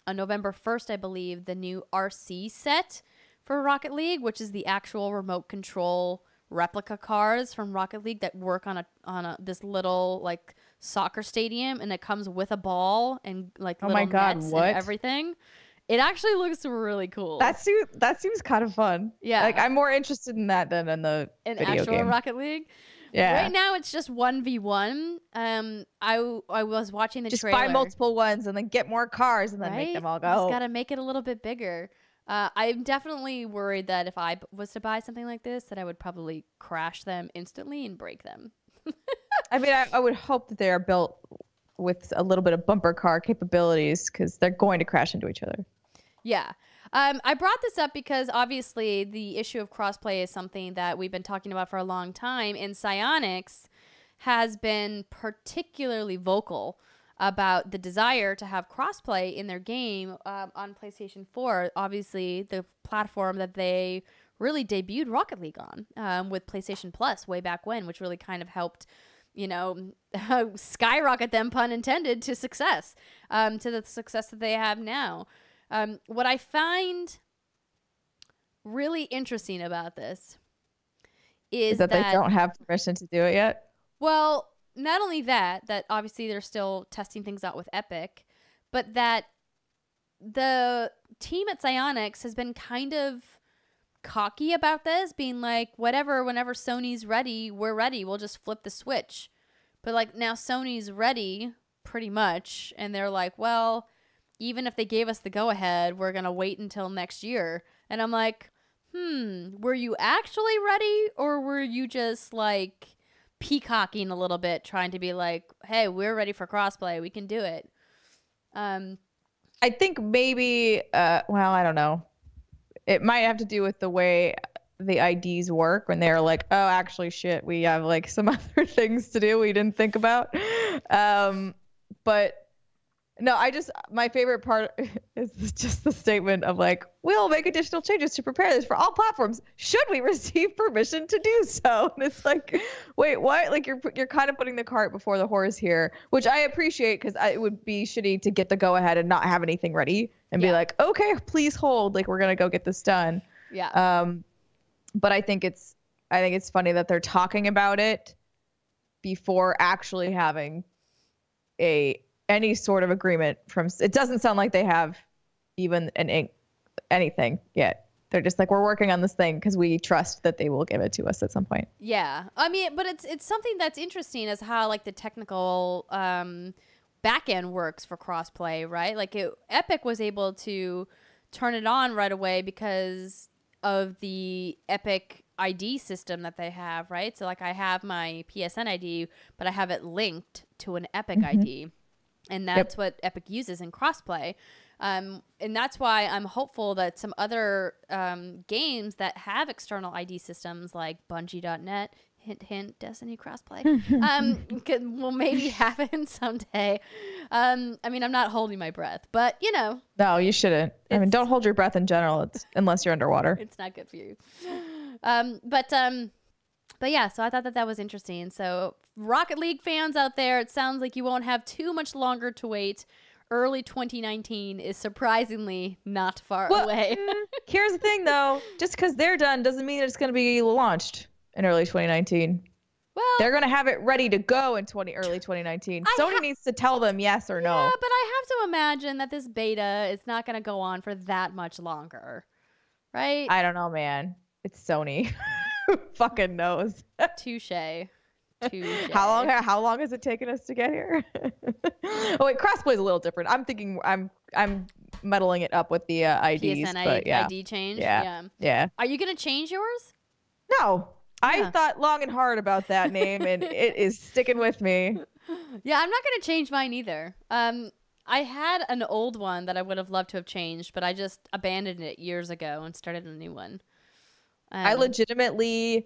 on November 1st, I believe, the new RC set for Rocket League, which is the actual remote control replica cars from Rocket League that work on this little like soccer stadium, and it comes with a ball and like Oh little my God, nets what? and everything. It actually looks really cool. That seems kind of fun. Yeah. Like I'm more interested in that than in the video actual game. Rocket League. Yeah. Right now it's just 1v1. I was watching the trailer. Just buy multiple ones and then get more cars and then make them all go. Just gotta make it a little bit bigger. I'm definitely worried that if I was to buy something like this, that I would probably crash them instantly and break them. I mean, I would hope that they are built with a little bit of bumper car capabilities because they're going to crash into each other. Yeah. I brought this up because obviously the issue of crossplay is something that we've been talking about for a long time, and Psyonix has been particularly vocal about the desire to have crossplay in their game on PlayStation 4. Obviously, the platform that they really debuted Rocket League on with PlayStation Plus way back when, which really kind of helped, you know, skyrocket them, pun intended, to success, to the success that they have now. What I find really interesting about this is that they don't have permission to do it yet. Well, not only that obviously they're still testing things out with Epic, but that the team at Psyonix has been kind of cocky about this, being like, whatever, whenever Sony's ready, we're ready. We'll just flip the switch. But like now Sony's ready pretty much, and they're like, well, even if they gave us the go-ahead, we're going to wait until next year. And I'm like, were you actually ready, or were you just like peacocking a little bit, trying to be like, hey, we're ready for crossplay, we can do it? I think maybe, well, I don't know. It might have to do with the way the IDs work when they're like, oh, actually, shit, we have like some other things to do we didn't think about. But no, my favorite part is just the statement of like, we'll make additional changes to prepare this for all platforms should we receive permission to do so. And it's like, wait, what? Like you're kind of putting the cart before the horse here, which I appreciate, because it would be shitty to get the go ahead and not have anything ready and be like, okay, please hold, like we're gonna go get this done. Yeah. But I think it's funny that they're talking about it before actually having any sort of agreement from. It doesn't sound like they have even anything yet. They're just like, we're working on this thing because we trust that they will give it to us at some point. Yeah, I mean, but it's something that's interesting as how like the technical back end works for crossplay, right? Like Epic was able to turn it on right away because of the Epic ID system that they have, right? So like I have my PSN ID, but I have it linked to an Epic ID. And that's what Epic uses in crossplay. And that's why I'm hopeful that some other games that have external ID systems like Bungie.net, hint, hint, Destiny crossplay, will maybe happen someday. I mean, I'm not holding my breath, but, you know. No, you shouldn't. I mean, don't hold your breath in general, unless you're underwater. It's not good for you. But yeah, so I thought that was interesting. So Rocket League fans out there, it sounds like you won't have too much longer to wait. Early 2019 is surprisingly not far away. Here's the thing, though. Just because they're done doesn't mean it's going to be launched in early 2019. Well, they're going to have it ready to go in early 2019. Sony needs to tell them yes or no. Yeah, but I have to imagine that this beta is not going to go on for that much longer, right? I don't know, man. It's Sony. Who fucking knows? Touche. How long has it taken us to get here? Oh wait, crossplay is a little different. I'm thinking I'm muddling it up with the IDs. PSN yeah. ID change. Yeah. Are you gonna change yours? No. I thought long and hard about that name, and it is sticking with me. Yeah, I'm not gonna change mine either. I had an old one that I would have loved to have changed, but I just abandoned it years ago and started a new one. I legitimately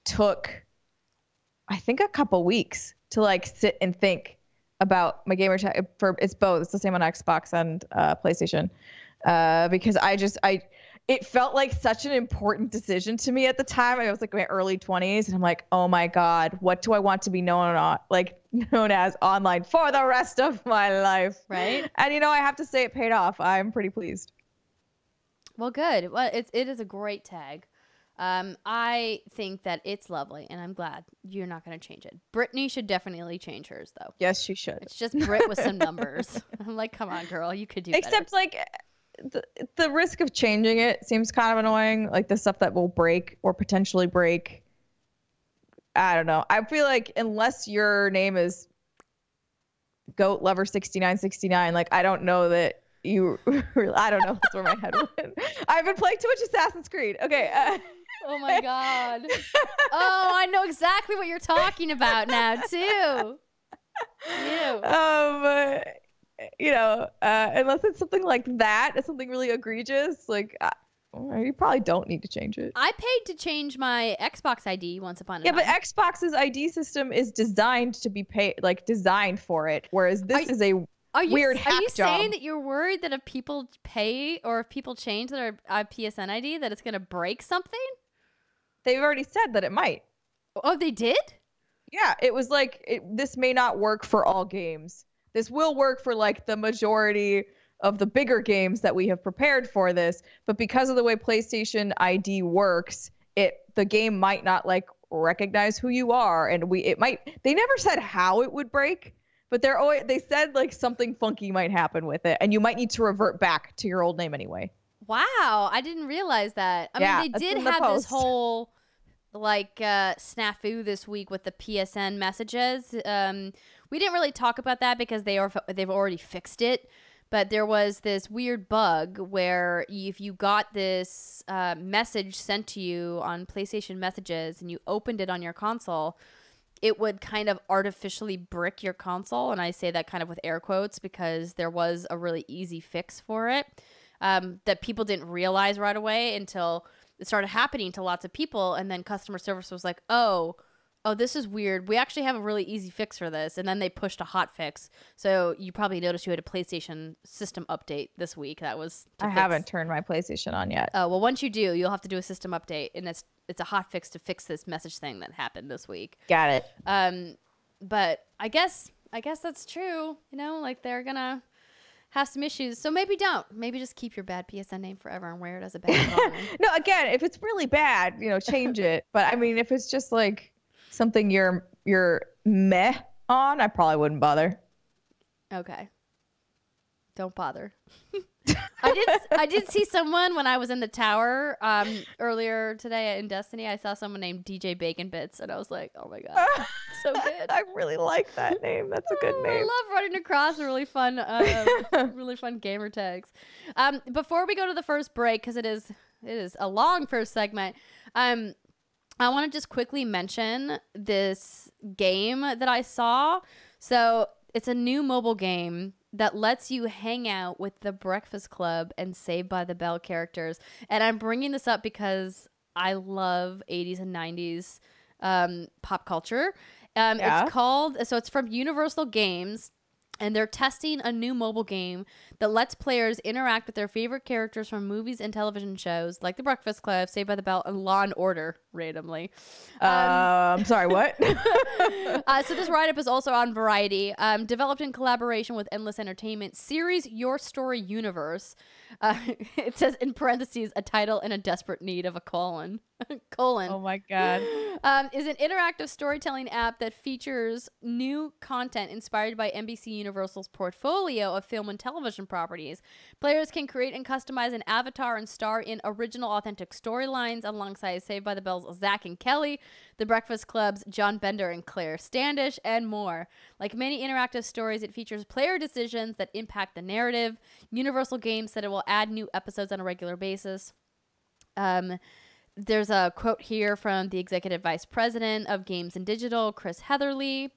took, I think, a couple weeks to like sit and think about my gamer tag. It's both. It's the same on Xbox and PlayStation, because it felt like such an important decision to me at the time. I was like in my early 20s, and I'm like, oh my God, what do I want to be known as online for the rest of my life? Right. And I have to say it paid off. I'm pretty pleased. Well, good. Well, it is a great tag. I think that it's lovely, and I'm glad you're not going to change it. Brittany should definitely change hers, though. Yes, she should. It's just Britt with some numbers. I'm like, come on, girl, you could do Except, better. like, the risk of changing it seems kind of annoying. Like, the stuff that will break or potentially break. I don't know. I feel like unless your name is Goat Lover 6969, like, I don't know that you really, I don't know. That's where my head went. I've been playing too much Assassin's Creed. Okay. Oh my God. Oh, I know exactly what you're talking about now too. Unless it's something like that, it's something really egregious. Like, you probably don't need to change it. I paid to change my Xbox ID once upon a time. Yeah, but Xbox's ID system is designed to be designed for it, whereas this is a weird hack job. Are you saying that you're worried that if people pay or if people change their PSN ID, that it's going to break something? They've already said that it might. Oh, they did? Yeah, it was like, this may not work for all games. This will work for like the majority of the bigger games that we have prepared for this, but because of the way PlayStation ID works, the game might not like recognize who you are, and they never said how it would break, but they said like something funky might happen with it, and you might need to revert back to your old name anyway. Wow, I didn't realize that. I mean, they did have this whole like snafu this week with the PSN messages. We didn't really talk about that because they've already fixed it. But there was this weird bug where if you got this message sent to you on PlayStation Messages and you opened it on your console, it would kind of artificially brick your console. And I say that kind of with air quotes because there was a really easy fix for it that people didn't realize right away until it started happening to lots of people. And then customer service was like, oh, this is weird. We actually have a really easy fix for this. And then they pushed a hot fix. So you probably noticed you had a PlayStation system update this week. That was haven't turned my PlayStation on yet. Oh, well, once you do, you'll have to do a system update. And it's a hot fix to fix this message thing that happened this week. Got it. But I guess that's true. You know, like they're going to have some issues. So maybe don't. Maybe just keep your bad PSN name forever and wear it as a badge of honor. No, again, if it's really bad, change it. But I mean, if it's just like something you're meh on, I probably wouldn't bother. Okay. Don't bother. I did see someone when I was in the tower earlier today in Destiny. I saw someone named DJ Bacon Bits, and I was like, oh my God, so good. I really like that name. That's a good name. I love running across really fun gamer tags. Before we go to the first break, because it is a long first segment, I want to just quickly mention this game that I saw. So it's a new mobile game that lets you hang out with the Breakfast Club and Saved by the Bell characters. And I'm bringing this up because I love 80s and 90s pop culture. It's from Universal Games. And they're testing a new mobile game that lets players interact with their favorite characters from movies and television shows like The Breakfast Club, Saved by the Bell, and Law and Order, randomly. I'm sorry, what? So this write-up is also on Variety. Developed in collaboration with Endless Entertainment, series Your Story Universe. It says, in parentheses, a title in a desperate need of a colon. Oh my God. Is an interactive storytelling app that features new content inspired by NBC Universal's portfolio of film and television properties. Players can create and customize an avatar and star in original authentic storylines alongside Saved by the Bell's Zach and Kelly, The Breakfast Club's John Bender and Claire Standish, and more. Like many interactive stories, it features player decisions that impact the narrative. Universal Games said it will add new episodes on a regular basis. There's a quote here from the executive vice president of Games and Digital, Chris Heatherly.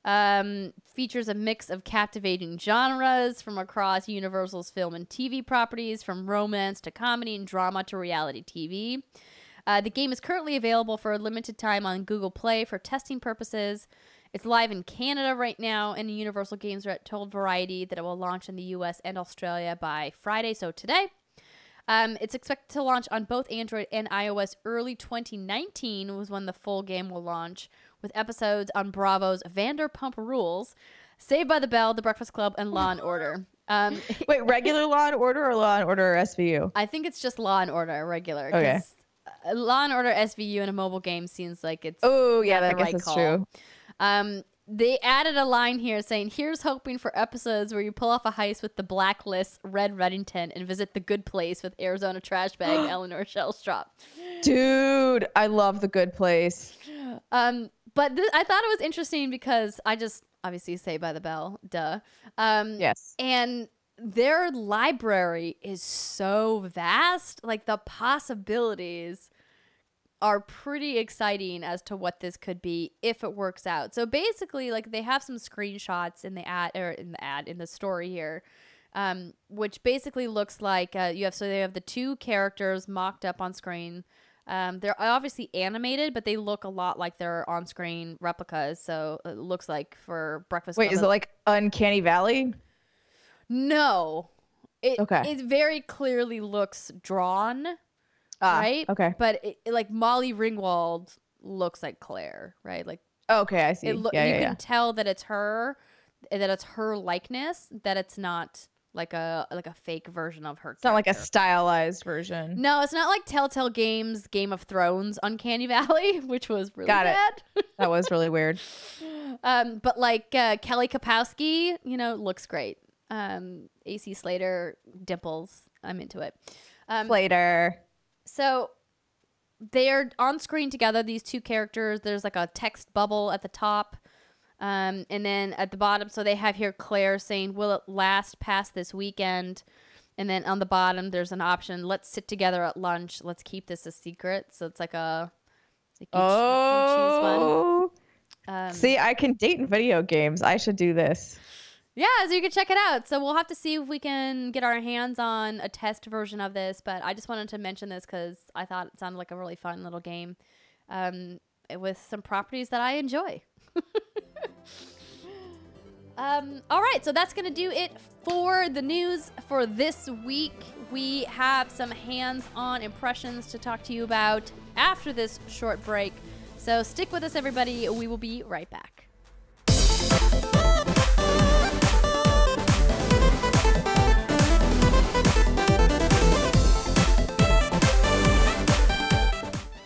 Features a mix of captivating genres from across Universal's film and TV properties, from romance to comedy and drama to reality TV. The game is currently available for a limited time on Google Play for testing purposes. It's live in Canada right now, and Universal Games told Variety that it will launch in the US and Australia by Friday, so today. It's expected to launch on both Android and iOS early 2019 was when the full game will launch, with episodes on Bravo's Vanderpump Rules, Saved by the Bell, The Breakfast Club, and Law & Order. Wait, regular Law & Order or Law & Order SVU? I think it's just Law & Order, regular. Okay. Law and Order SVU in a mobile game seems like it's I guess right that's call. true. They added a line here saying, "Here's hoping for episodes where you pull off a heist with the Blacklist, Red Reddington, and visit the Good Place with Arizona trash bag Eleanor Shellstrop." Dude, I love the Good Place. But I thought it was interesting because I just obviously Saved by the Bell, duh. Yes. And their library is so vast, like the possibilities are pretty exciting as to what this could be if it works out. So basically, like, they have some screenshots in the story here, which basically looks like they have the two characters mocked up on screen. They're obviously animated, but they look a lot like their on-screen replicas. So it looks like for Breakfast Club. Wait, is it like Uncanny Valley? No. It very clearly looks drawn. Right? Okay. But like Molly Ringwald looks like Claire, right? Like, okay, I see. You can tell that it's her, that it's her likeness, that it's not like a fake version of her. It's not like a stylized version. No, it's not like Telltale Games Game of Thrones Uncanny Valley, which was really bad. That was really weird. But like Kelly Kapowski, looks great. AC Slater, dimples. I'm into it. Slater. So they're on screen together, these two characters. There's like a text bubble at the top. And then at the bottom, so they have here Claire saying, "Will it last past this weekend?" And then on the bottom, there's an option, "Let's sit together at lunch. Let's keep this a secret." So it's like you choose one. See, I can date in video games. I should do this. Yeah, so you can check it out. So we'll have to see if we can get our hands on a test version of this. But I just wanted to mention this because I thought it sounded like a really fun little game with some properties that I enjoy. All right, so that's going to do it for the news for this week. We have some hands-on impressions to talk to you about after this short break. So stick with us, everybody. We will be right back.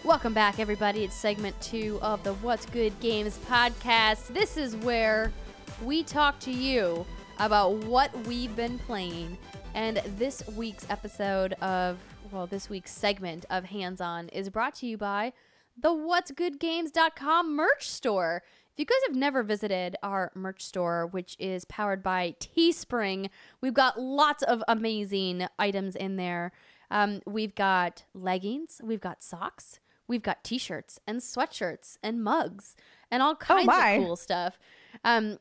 Welcome back, everybody. It's segment 2 of the What's Good Games podcast. This is where we talk to you about what we've been playing. And this week's this week's segment of Hands On is brought to you by the whatsgoodgames.com merch store. If you guys have never visited our merch store, which is powered by Teespring, we've got lots of amazing items in there. We've got leggings, we've got socks, we've got t-shirts and sweatshirts and mugs and all kinds of cool stuff.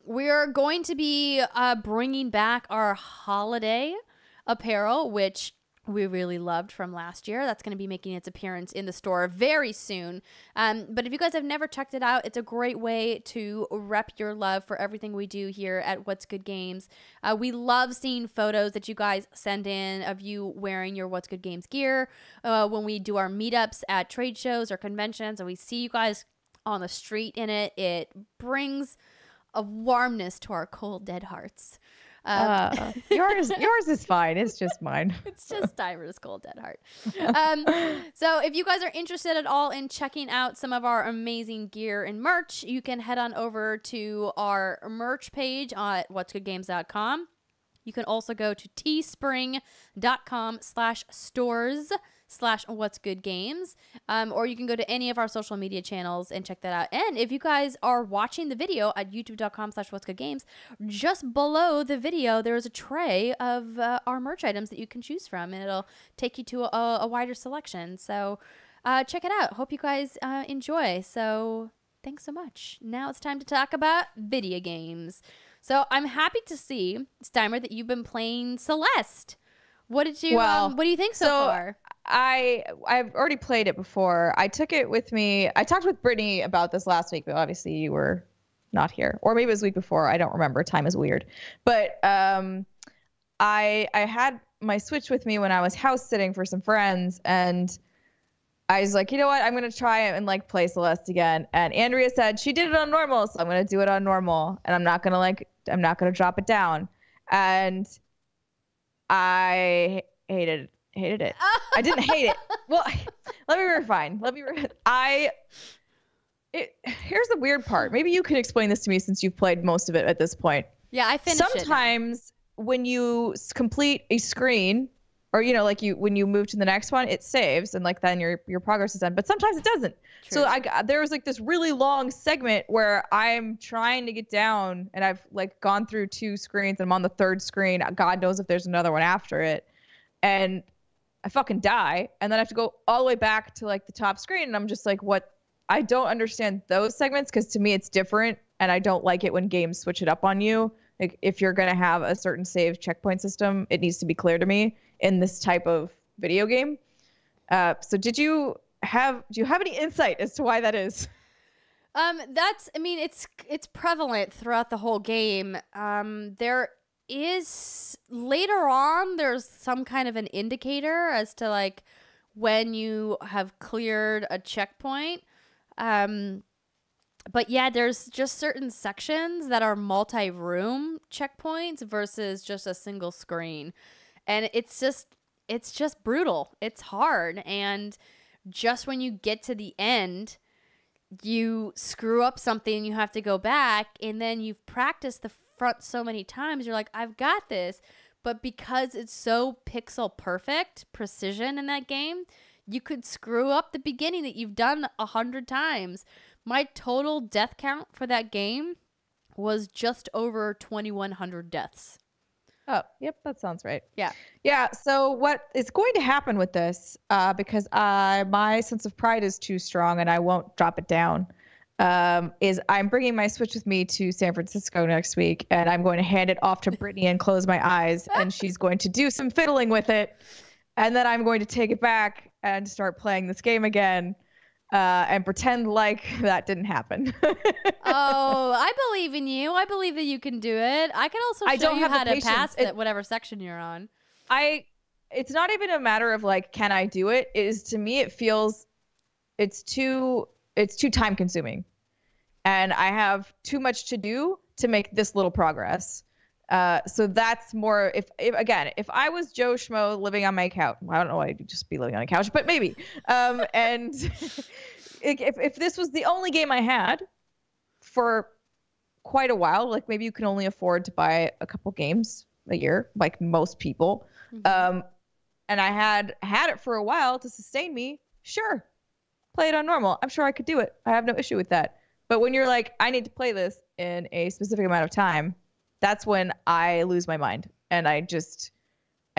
We're going to be bringing back our holiday apparel, which we really loved from last year. That's going to be making its appearance in the store very soon. But if you guys have never checked it out, it's a great way to rep your love for everything we do here at What's Good Games. We love seeing photos that you guys send in of you wearing your What's Good Games gear when we do our meetups at trade shows or conventions, and we see you guys on the street in it. It brings a warmness to our cold, dead hearts. Yours is fine. It's just mine. It's just Steimer's cold dead heart. So if you guys are interested at all in checking out some of our amazing gear and merch, you can head on over to our merch page at whatsgoodgames.com. You can also go to teespring.com/stores/whatsgoodgames, or you can go to any of our social media channels and check that out. And if you guys are watching the video at youtube.com/whatsgoodgames, just below the video there is a tray of our merch items that you can choose from, and it'll take you to a wider selection. So check it out. Hope you guys enjoy. So thanks so much. Now it's time to talk about video games. So I'm happy to see, Steimer, that you've been playing Celeste. What do you think so far? I've already played it before. I took it with me. I talked with Brittany about this last week, but obviously you were not here, or maybe it was the week before. I don't remember. Time is weird. But I had my Switch with me when I was house sitting for some friends, and I was like, you know what? I'm gonna try it and like play Celeste again. And Andrea said she did it on normal, so I'm gonna do it on normal, and I'm not gonna drop it down. And I hated hated it. I didn't hate it. Well, let me refine. Here's the weird part. Maybe you can explain this to me since you've played most of it at this point. Yeah, I finished it. Sometimes when you complete a screen, or like when you move to the next one, it saves and like then your progress is done. But sometimes it doesn't. True. So there was like this really long segment where I'm trying to get down, and I've like gone through 2 screens, and I'm on the 3rd screen. God knows if there's another one after it, and I fucking die, and then I have to go all the way back to like the top screen, and I'm just like, what? I don't understand those segments, because to me it's different, and I don't like it when games switch it up on you. Like if you're gonna have a certain save checkpoint system, it needs to be clear to me in this type of video game. So do you have any insight as to why that is? It's prevalent throughout the whole game. There is later on, there's some kind of an indicator as to like when you have cleared a checkpoint. But yeah, there's just certain sections that are multi-room checkpoints versus just a single screen. And it's just brutal. It's hard. And just when you get to the end, you screw up something, you have to go back, and then you've practiced the front so many times, you're like, I've got this. But because it's so pixel perfect, precision in that game, you could screw up the beginning that you've done 100 times. My total death count for that game was just over 2,100 deaths. Oh, yep, that sounds right. Yeah. Yeah, so what is going to happen with this, because my sense of pride is too strong and I won't drop it down, is I'm bringing my Switch with me to San Francisco next week, and I'm going to hand it off to Brittany and close my eyes, and she's going to do some fiddling with it, and then I'm going to take it back and start playing this game again. And pretend like that didn't happen. Oh, I believe in you. I believe that you can do it. I can also show you how to pass whatever section you're on. It's not even a matter of like, can I do it? It is, to me, it feels it's too time consuming. And I have too much to do to make this little progress. So that's more, if I was Joe Schmo living on my couch, well, I don't know why I'd just be living on a couch, but maybe. And if this was the only game I had for quite a while, like maybe you can only afford to buy a couple games a year, like most people. Mm-hmm. And I had it for a while to sustain me. Sure. Play it on normal. I'm sure I could do it. I have no issue with that. But when you're like, I need to play this in a specific amount of time, that's when I lose my mind, and I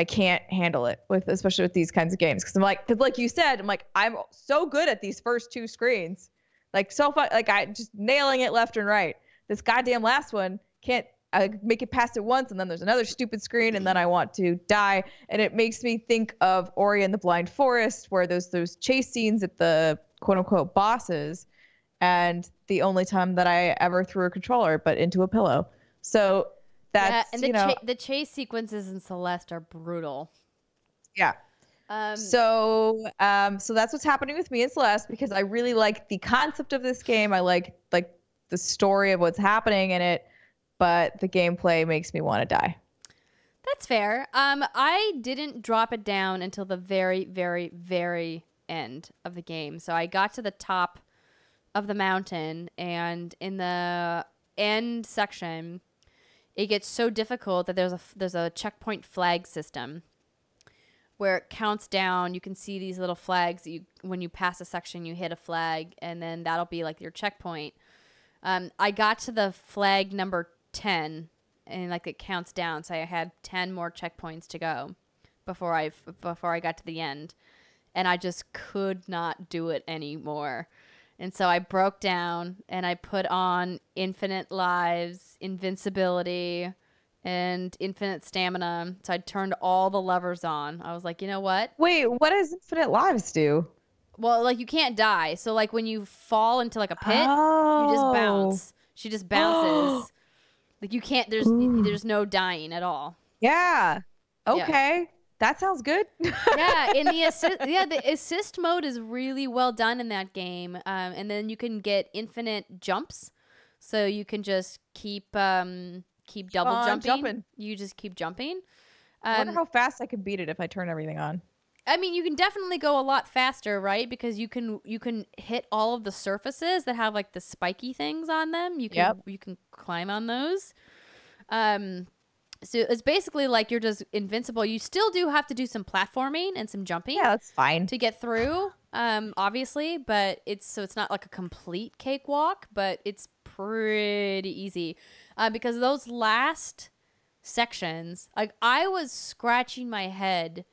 can't handle it especially with these kinds of games. Cause like you said, I'm so good at these first 2 screens, like so fun, like I just nailing it left and right. This goddamn last one can't make it past it once, and then there's another stupid screen, and then I want to die. And it makes me think of Ori and the Blind Forest, where there's those chase scenes at the quote unquote bosses, and the only time that I ever threw a controller but into a pillow. So that's, and the chase sequences in Celeste are brutal. Yeah. So that's what's happening with me in Celeste, because I really like the concept of this game. I like the story of what's happening in it, but the gameplay makes me want to die. That's fair. I didn't drop it down until the very, very, very end of the game. So I got to the top of the mountain, and in the end section, it gets so difficult that there's a checkpoint flag system where it counts down. You can see these little flags. When you pass a section, you hit a flag, and then that'll be like your checkpoint. I got to the flag number 10, and like it counts down. So I had 10 more checkpoints to go before I got to the end, and I just could not do it anymore. And so I broke down, and I put on infinite lives, invincibility, and infinite stamina. So I turned all the levers on. I was like, you know what? Wait, what does infinite lives do? Well, like, you can't die. So like when you fall into like a pit, you just bounce. She just bounces. Like you can't. There's no dying at all. Yeah. Okay. Yeah. That sounds good. Yeah, in the assist mode is really well done in that game. And then you can get infinite jumps, so you can just keep double jumping. Jumping. You just keep jumping. I wonder how fast I could beat it if I turn everything on. I mean, you can definitely go a lot faster, right? Because you can hit all of the surfaces that have like the spiky things on them. You can climb on those. So it's basically like you're just invincible. You still do have to do some platforming and some jumping. Yeah, that's fine to get through. Obviously, but it's not like a complete cakewalk, but it's pretty easy. Because those last sections, like I was scratching my head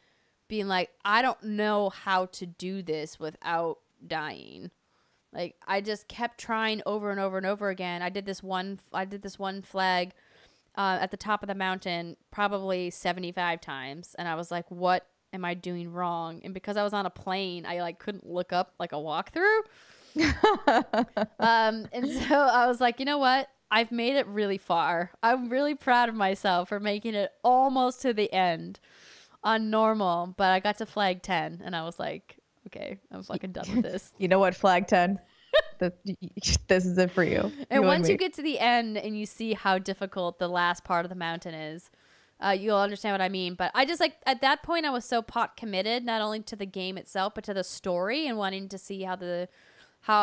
being like, I don't know how to do this without dying. Like I just kept trying over and over and over again. I did this one flag at the top of the mountain probably 75 times, and I was like, what am I doing wrong? And because I was on a plane, I like couldn't look up like a walkthrough. And so I was like, you know what? I've made it really far. I'm really proud of myself for making it almost to the end on normal, but I got to flag 10 and I was like, okay, I'm fucking done with this. You know what, flag 10? This is it for you. And once you get to the end and you see how difficult the last part of the mountain is, you'll understand what I mean. But I just like at that point I was so pot committed, not only to the game itself, but to the story and wanting to see how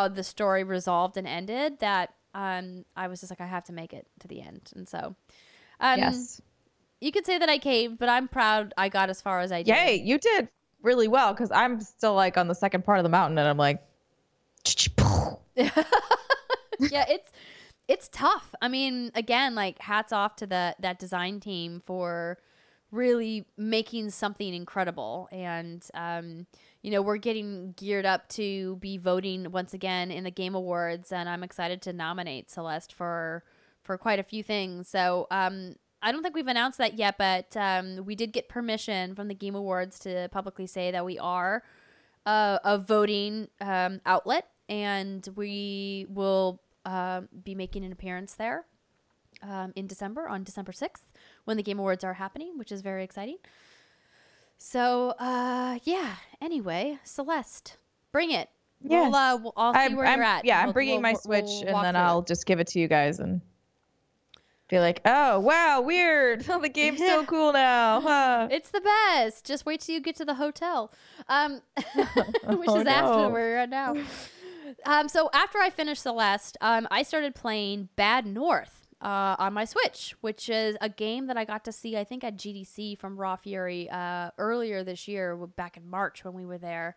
the story resolved and ended, that I was just like, I have to make it to the end. And so yes, you could say that I caved, but I'm proud I got as far as I did. Yay, you did really well, because I'm still like on the second part of the mountain and I'm like yeah, it's tough. I mean, again, like hats off to that design team for really making something incredible. And you know, we're getting geared up to be voting once again in the Game Awards, and I'm excited to nominate Celeste for quite a few things. So I don't think we've announced that yet, but we did get permission from the Game Awards to publicly say that we are a voting outlet, and we will be making an appearance there in December, on December 6th, when the Game Awards are happening, which is very exciting. So, yeah. Anyway, Celeste, bring it. Yes. I'll see where you're at. Yeah, I'm bringing my Switch, and then I'll just give it to you guys and be like, oh, wow, weird. Oh, the game's so cool now. Huh? It's the best. Just wait till you get to the hotel, which is after where we're at now. So after I finished Celeste, I started playing Bad North on my Switch, which is a game that I got to see, I think, at GDC from Raw Fury earlier this year, back in March when we were there.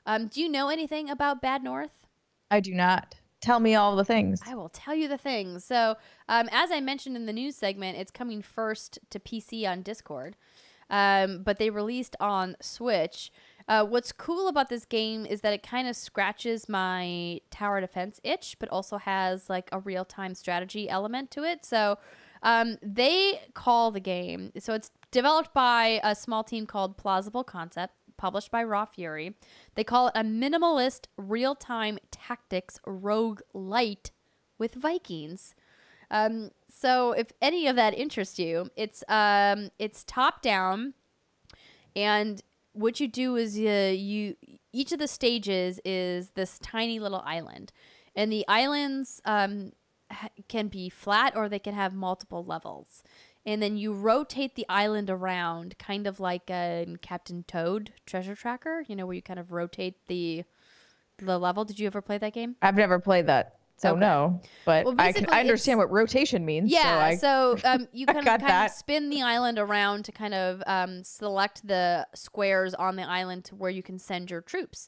Do you know anything about Bad North? I do not. Tell me all the things. I will tell you the things. So as I mentioned in the news segment, it's coming first to PC on Discord, but they released on Switch. What's cool about this game is that it kind of scratches my tower defense itch, but also has like a real-time strategy element to it. So they call the game, so it's developed by a small team called Plausible Concept, published by Raw Fury. They call it a minimalist real-time tactics roguelite with Vikings. So if any of that interests you, it's top-down, and what you do is each of the stages is this tiny little island, and the islands can be flat or they can have multiple levels, and then you rotate the island around, kind of like a Captain Toad Treasure Tracker, you know, where you kind of rotate the level. Did you ever play that game? I've never played that. So okay. No, but well, I understand what rotation means. Yeah, so you kind of spin the island around to kind of select the squares on the island to where you can send your troops.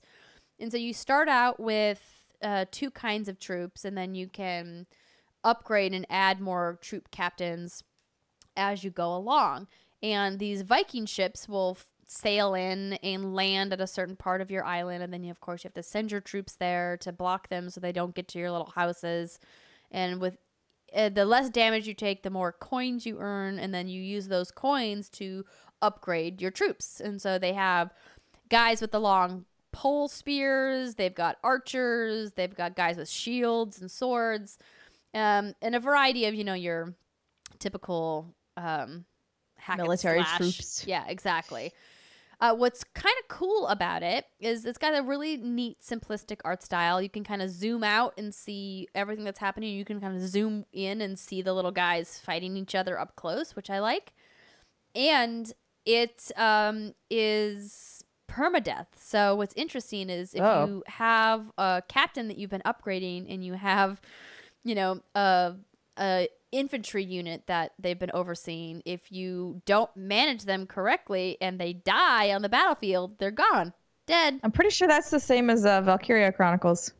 And so you start out with two kinds of troops, and then you can upgrade and add more troop captains as you go along. And these Viking ships will sail in and land at a certain part of your island, and then you, of course, you have to send your troops there to block them so they don't get to your little houses. And with the less damage you take, the more coins you earn, and then you use those coins to upgrade your troops. And so they have guys with the long pole spears, they've got archers, they've got guys with shields and swords, and a variety of, you know, your typical military troops. Yeah, exactly. What's kind of cool about it is it's got a really neat, simplistic art style. You can kind of zoom out and see everything that's happening. You can kind of zoom in and see the little guys fighting each other up close, which I like. And it is permadeath. So what's interesting is if you have a captain that you've been upgrading and you have, you know, a infantry unit that they've been overseeing, if you don't manage them correctly and they die on the battlefield, they're gone, dead. I'm pretty sure that's the same as Valkyria Chronicles.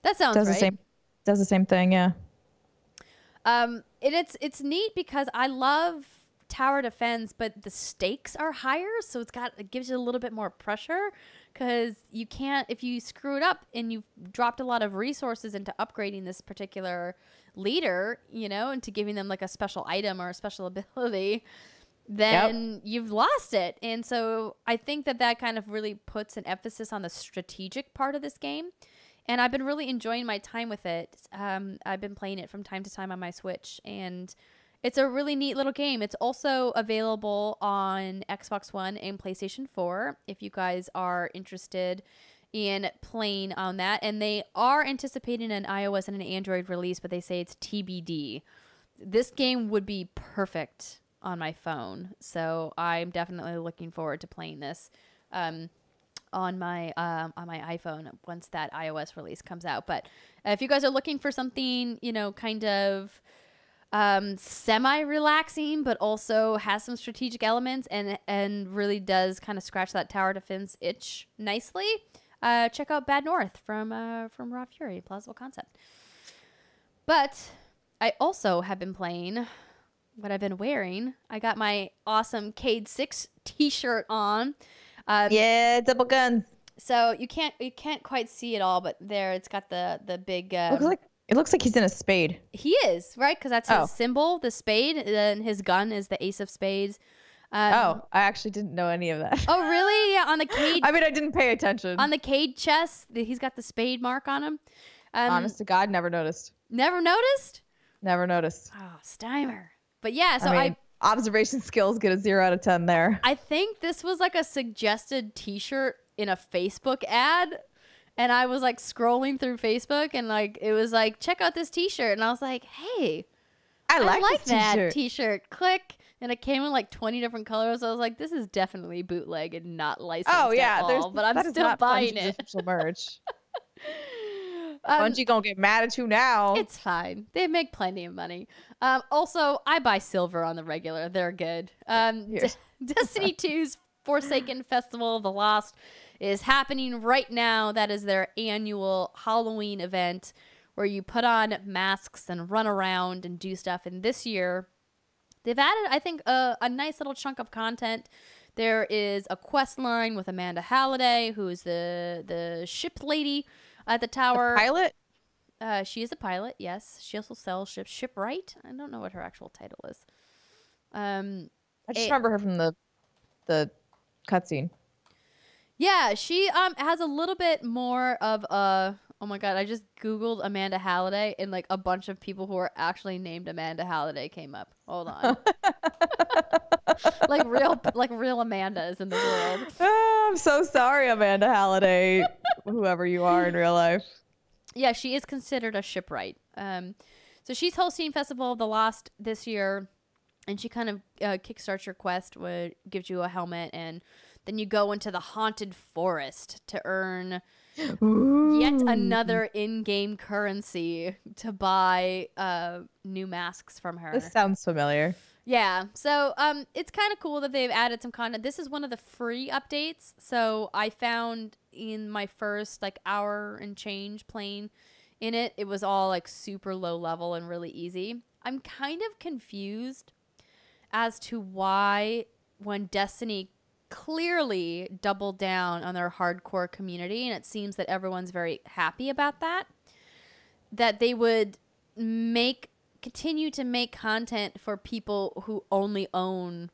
That sounds right. Does the same thing, yeah. And it's neat because I love tower defense, but the stakes are higher, so it gives you a little bit more pressure, because you can't, if you screw it up and you've dropped a lot of resources into upgrading this particular leader, you know, into giving them like a special item or a special ability, then you've lost it. And so I think that kind of really puts an emphasis on the strategic part of this game. And I've been really enjoying my time with it. I've been playing it from time to time on my Switch, and it's a really neat little game. It's also available on Xbox One and PlayStation 4 if you guys are interested in playing on that. And they are anticipating an iOS and an Android release, but they say it's TBD. This game would be perfect on my phone, so I'm definitely looking forward to playing this on my iPhone once that iOS release comes out. But if you guys are looking for something, you know, kind of semi-relaxing but also has some strategic elements and really does kind of scratch that tower defense itch nicely, check out Bad North from Raw Fury, Plausible Concept. But I also have been playing what I've been wearing. I got my awesome Cayde-6 t-shirt on. Yeah, double guns. So you can't quite see it all, but there it's got the big. It looks like he's in a spade. He is, right? Because that's his symbol, the spade, and his gun is the ace of spades. I actually didn't know any of that. Oh, really? Yeah, on the Cayde. I mean, I didn't pay attention. On the Cayde chest, he's got the spade mark on him. Honest to God, never noticed. Never noticed? Never noticed. Oh, Steimer. But yeah, so I mean, observation skills get a 0 out of 10 there. I think this was like a suggested t-shirt in a Facebook ad. And I was like scrolling through Facebook and like it was like, check out this t-shirt. And I was like, hey, I like that t-shirt. Click. And it came in like 20 different colors. I was like, this is definitely bootleg and not licensed at all. But I'm still buying it. Official merch. Bungie gonna get mad at you now. It's fine. They make plenty of money. Also, I buy silver on the regular. They're good. Destiny 2's Forsaken Festival of the Lost is happening right now. That is their annual Halloween event where you put on masks and run around and do stuff. And this year, they've added, I think, a nice little chunk of content. There is a quest line with Amanda Halliday, who is the ship lady at the tower. A pilot? She is a pilot, yes. She also sells ships. Shipwright? I don't know what her actual title is. I just remember her from the cutscene. Yeah, she has a little bit more of a... Oh my god, I just Googled Amanda Halliday and like a bunch of people who are actually named Amanda Halliday came up. Hold on. like real Amandas in the world. Oh, I'm so sorry, Amanda Halliday, whoever you are in real life. Yeah, she is considered a shipwright. So she's hosting Festival of the Lost this year, and she kind of kickstarts your quest, which gives you a helmet, and then you go into the haunted forest to earn yet another in-game currency to buy new masks from her. This sounds familiar. Yeah, so it's kind of cool that they've added some content. This is one of the free updates, so I found in my first like hour and change playing in it, it was all like super low level and really easy. I'm kind of confused as to why when Destiny clearly doubled down on their hardcore community, and it seems that everyone's very happy about that, that they would continue to make content for people who only own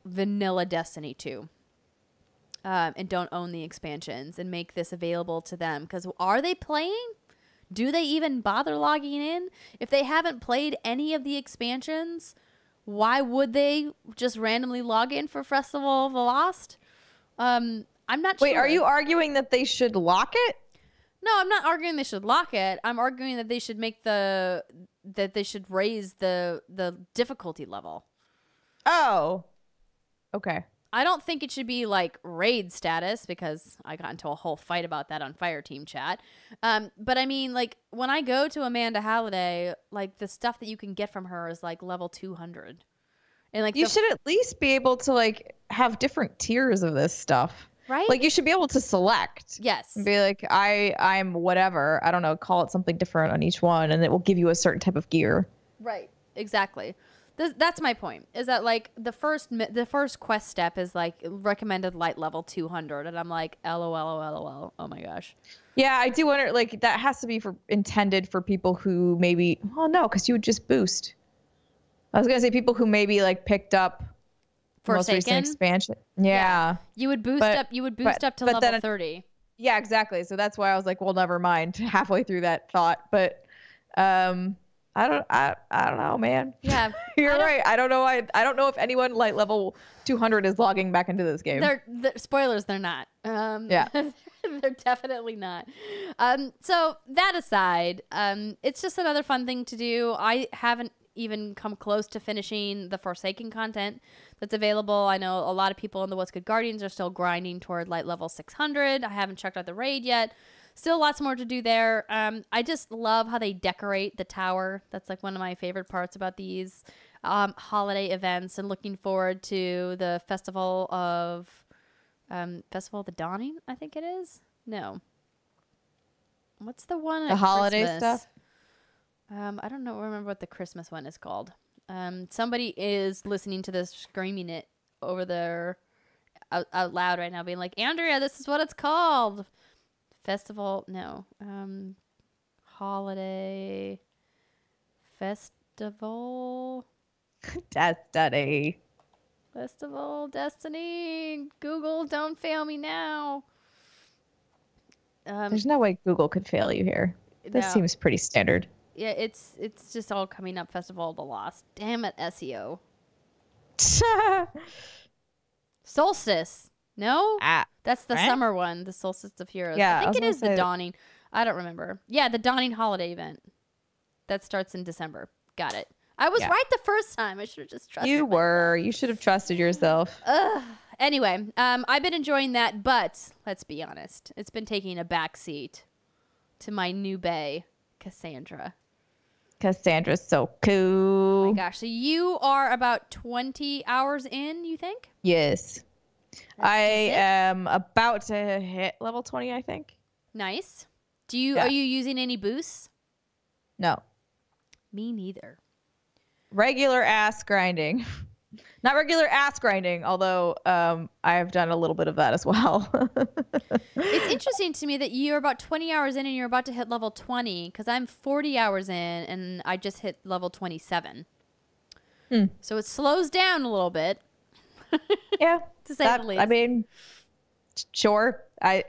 vanilla Destiny 2 and don't own the expansions, and make this available to them. Because are they playing? Do they even bother logging in? If they haven't played any of the expansions, why would they just randomly log in for Festival of the Lost? I'm not sure. Wait, are you arguing that they should lock it? No, I'm not arguing they should lock it. I'm arguing that they should make that they should raise the difficulty level. Oh. Okay. I don't think it should be like raid status because I got into a whole fight about that on Fireteam chat. But I mean, like when I go to Amanda Halliday, like the stuff that you can get from her is like level 200. And like you should at least be able to like have different tiers of this stuff. Right? Like you should be able to select. Yes. And be like, I'm whatever. I don't know, call it something different on each one and it will give you a certain type of gear. Right. Exactly. That's my point, is that like the first quest step is like recommended light level 200, and I'm like lol. Oh my gosh. Yeah, I do wonder, like that has to be intended for people who maybe, well, no, because you would just boost. I was gonna say people who maybe like picked up most recent expansion. Yeah. You would boost up to level 30. Yeah, exactly. So that's why I was like, well, never mind halfway through that thought. But I don't know, man. Yeah. You're right. I don't know. I don't know if anyone light level 200 is logging back into this game. Spoilers, they're not. Yeah. They're definitely not. So that aside, it's just another fun thing to do. I haven't even come close to finishing the Forsaken content that's available. I know a lot of people in the What's Good Guardians are still grinding toward light level 600. I haven't checked out the raid yet. Still lots more to do there. I just love how they decorate the tower. That's like one of my favorite parts about these holiday events, and looking forward to the Festival of the Dawning, I think it is. No. What's the one at the holiday Christmas? stuff? I don't know. Remember what the Christmas one is called. Somebody is listening to this, screaming it over there out loud right now, being like, Andrea, this is what it's called. Festival, no. Holiday festival. Destiny. Festival Destiny. Google, don't fail me now. There's no way Google could fail you here. This seems pretty standard. Yeah, it's just all coming up. Festival of the Lost. Damn it, SEO. Solstice. No? That's the summer one, the Solstice of Heroes. Yeah, I think it is the Dawning. I don't remember. Yeah, the Dawning holiday event. That starts in December. Got it. I was right the first time. I should have just trusted myself. were. You should have trusted yourself. Anyway, I've been enjoying that, but let's be honest. It's been taking a backseat to my new bae, Kassandra. Kassandra's so cool. Oh my gosh. So you are about 20 hours in, you think? Yes. I am about to hit level 20, I think. Nice. Are you using any boosts? No. Me neither. Regular ass grinding. Not regular ass grinding, although I have done a little bit of that as well. It's interesting to me that you're about 20 hours in and you're about to hit level 20, because I'm 40 hours in and I just hit level 27. So it slows down a little bit. Yeah. To say the least. I mean, sure. I've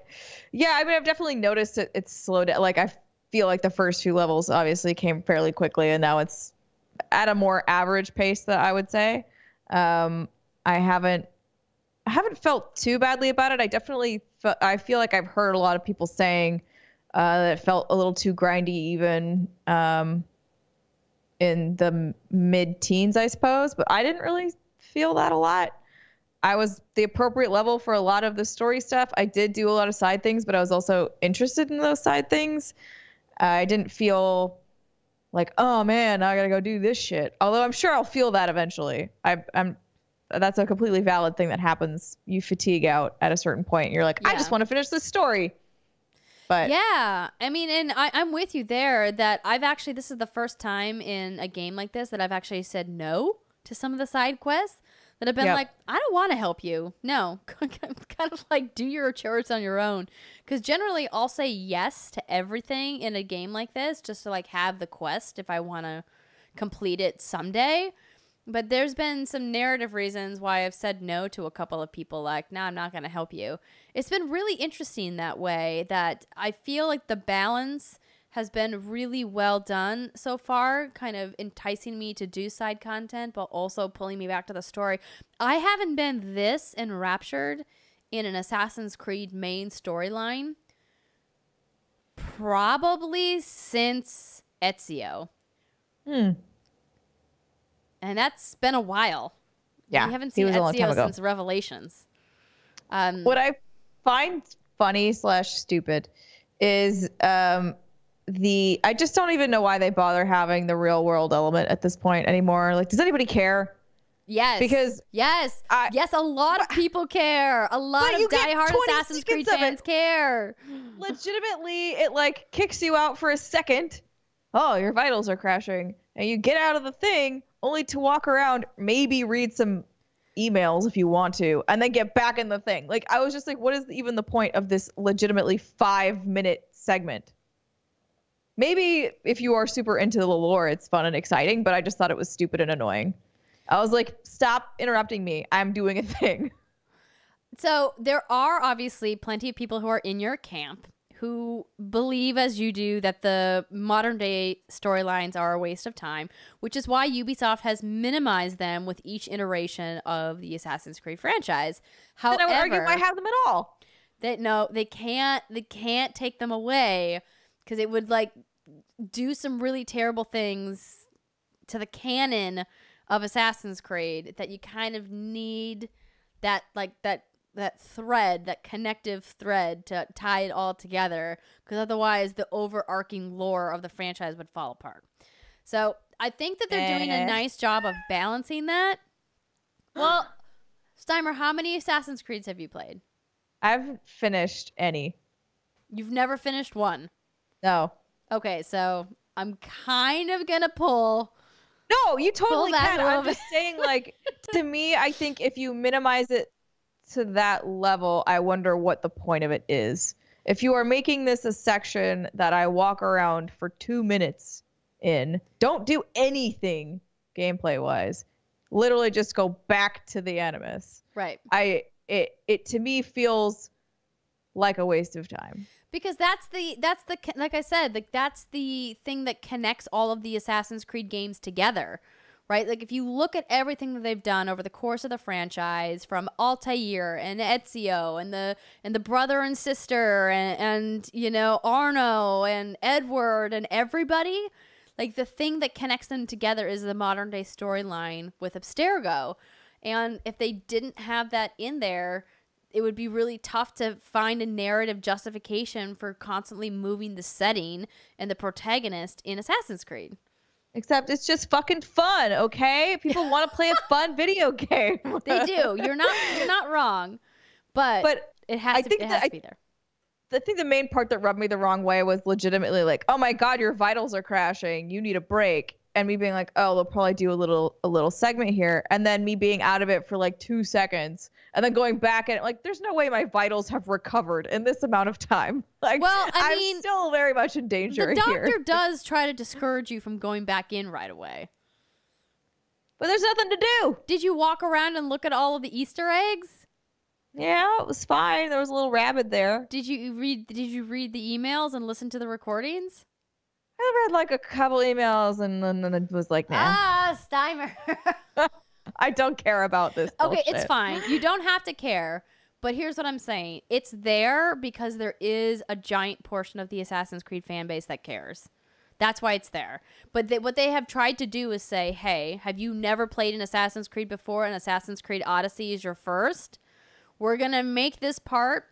definitely noticed it's slowed down. Like, I feel like the first few levels obviously came fairly quickly, and now it's at a more average pace, that I would say. I haven't felt too badly about it. I definitely I feel like I've heard a lot of people saying that it felt a little too grindy, even in the mid-teens, I suppose. But I didn't really feel that a lot. I was the appropriate level for a lot of the story stuff. I did do a lot of side things, but I was also interested in those side things. I didn't feel like, oh man, I gotta go do this shit. Although I'm sure I'll feel that eventually. That's a completely valid thing that happens. You fatigue out at a certain point. You're like, I just want to finish this story. But yeah, I mean, and I'm with you there that this is the first time in a game like this that I've actually said no to some of the side quests. That have been like, I don't want to help you. No, kind of like do your chores on your own. Because generally I'll say yes to everything in a game like this just to like have the quest if I want to complete it someday. But there's been some narrative reasons why I've said no to a couple of people, like, no, I'm not going to help you. It's been really interesting that way, that I feel like the balance has been really well done so far, kind of enticing me to do side content, but also pulling me back to the story. I haven't been this enraptured in an Assassin's Creed main storyline probably since Ezio. And that's been a while. Yeah, we haven't he seen was a long time Ezio ago. since Revelations. What I find funny / stupid is I just don't even know why they bother having the real world element at this point anymore. Like, does anybody care? Yes. Because yes, a lot of people care. A lot of diehard Assassin's Creed fans care. Legitimately, it like kicks you out for a second. Oh, your vitals are crashing, and you get out of the thing only to walk around, maybe read some emails if you want to, and then get back in the thing. Like, I was just like, what is even the point of this legitimately 5-minute segment? Maybe if you are super into the lore, it's fun and exciting, but I just thought it was stupid and annoying. I was like, stop interrupting me. I'm doing a thing. So there are obviously plenty of people who are in your camp who believe, as you do, that the modern day storylines are a waste of time, which is why Ubisoft has minimized them with each iteration of the Assassin's Creed franchise. However, then I would argue why have them at all? They can't take them away because it would like do some really terrible things to the canon of Assassin's Creed that you kind of need that thread, that connective thread to tie it all together, because otherwise the overarching lore of the franchise would fall apart. So I think that they're doing a nice job of balancing that. Well, Steimer, how many Assassin's Creeds have you played? I haven't finished any. You've never finished one? No. Okay, so I'm kind of gonna pull. No, you totally can. I'm bit. just saying, like, to me, I think if you minimize it to that level, I wonder what the point of it is. If you are making this a section that I walk around for 2 minutes in, don't do anything gameplay wise. Literally just go back to the Animus. Right. It to me feels like a waste of time. Because that's the like I said, like that's the thing that connects all of the Assassin's Creed games together, right? Like if you look at everything that they've done over the course of the franchise, from Altair and Ezio and the brother and sister and you know Arno and Edward and everybody, like the thing that connects them together is the modern day storyline with Abstergo. And if they didn't have that in there, it would be really tough to find a narrative justification for constantly moving the setting and the protagonist in Assassin's Creed. Except it's just fucking fun, okay? People want to play a fun video game. They do. You're not wrong, but it has to be there. I think the main part that rubbed me the wrong way was legitimately like, oh my God, your vitals are crashing. You need a break. And me being like, oh, they'll probably do a little segment here. And then me being out of it for like 2 seconds and then going back and like, there's no way my vitals have recovered in this amount of time. Like, well, I mean, I'm still very much in danger here. The doctor does try to discourage you from going back in right away. But there's nothing to do. Did you walk around and look at all of the Easter eggs? Yeah, it was fine. There was a little rabbit there. Did you read the emails and listen to the recordings? I read like a couple emails and then it was like, nah. Ah, Steimer. I don't care about this bullshit. Okay, it's fine. You don't have to care. But here's what I'm saying. It's there because there is a giant portion of the Assassin's Creed fan base that cares. That's why it's there. But what they have tried to do is say, hey, have you never played an Assassin's Creed before and Assassin's Creed Odyssey is your first? We're going to make this part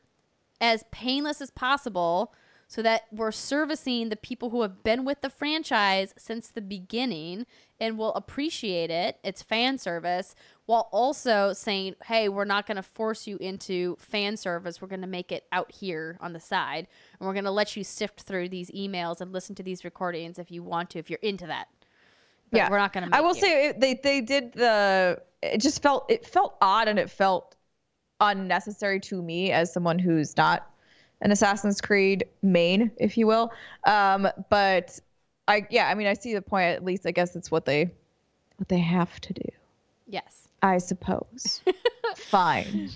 as painless as possible so that we're servicing the people who have been with the franchise since the beginning and will appreciate it. It's fan service, while also saying, hey, we're not going to force you into fan service. We're going to make it out here on the side. And we're going to let you sift through these emails and listen to these recordings if you want to, if you're into that. But yeah, we're not going to. I will say they did the. It felt odd and it felt unnecessary to me as someone who's not an Assassin's Creed main, if you will. But I mean, I see the point. At least I guess it's what they have to do. Yes, I suppose. Fine.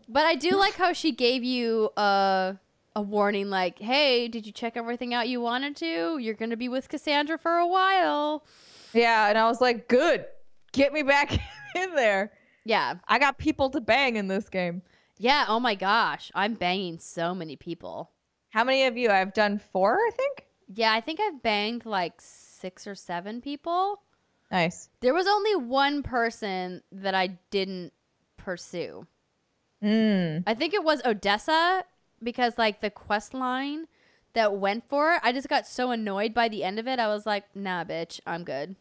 But I do like how she gave you a warning, like, hey, did you check everything out you wanted to? You're going to be with Kassandra for a while. Yeah, and I was like, good. Get me back in there. Yeah. I got people to bang in this game. Yeah, oh my gosh. I'm banging so many people. How many of you? I've done 4, I think. Yeah, I think I've banged like 6 or 7 people. Nice. There was only one person that I didn't pursue. I think it was Odessa, because like the quest line that went for it, I just got so annoyed by the end of it. I was like, nah, bitch, I'm good.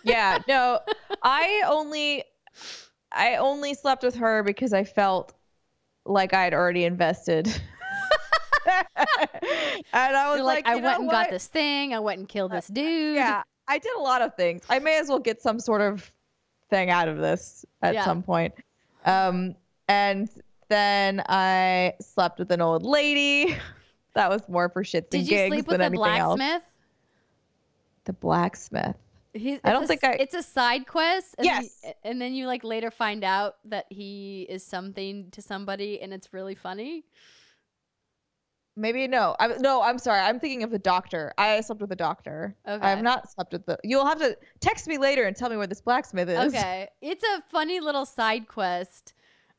Yeah, no, I only slept with her because I felt like I had already invested. And I was You're like, I went and got this thing. I went and killed this dude. Yeah, I did a lot of things. I may as well get some sort of thing out of this at some point. And then I slept with an old lady. That was more for shits and gigs than anything else. Did you sleep with the blacksmith? The blacksmith. It's a side quest. And yes. And then you like later find out that he is something to somebody, and it's really funny. Maybe no. I'm sorry. I'm thinking of the doctor. I slept with the doctor. Okay. I have not slept with the. You'll have to text me later and tell me where this blacksmith is. Okay. It's a funny little side quest.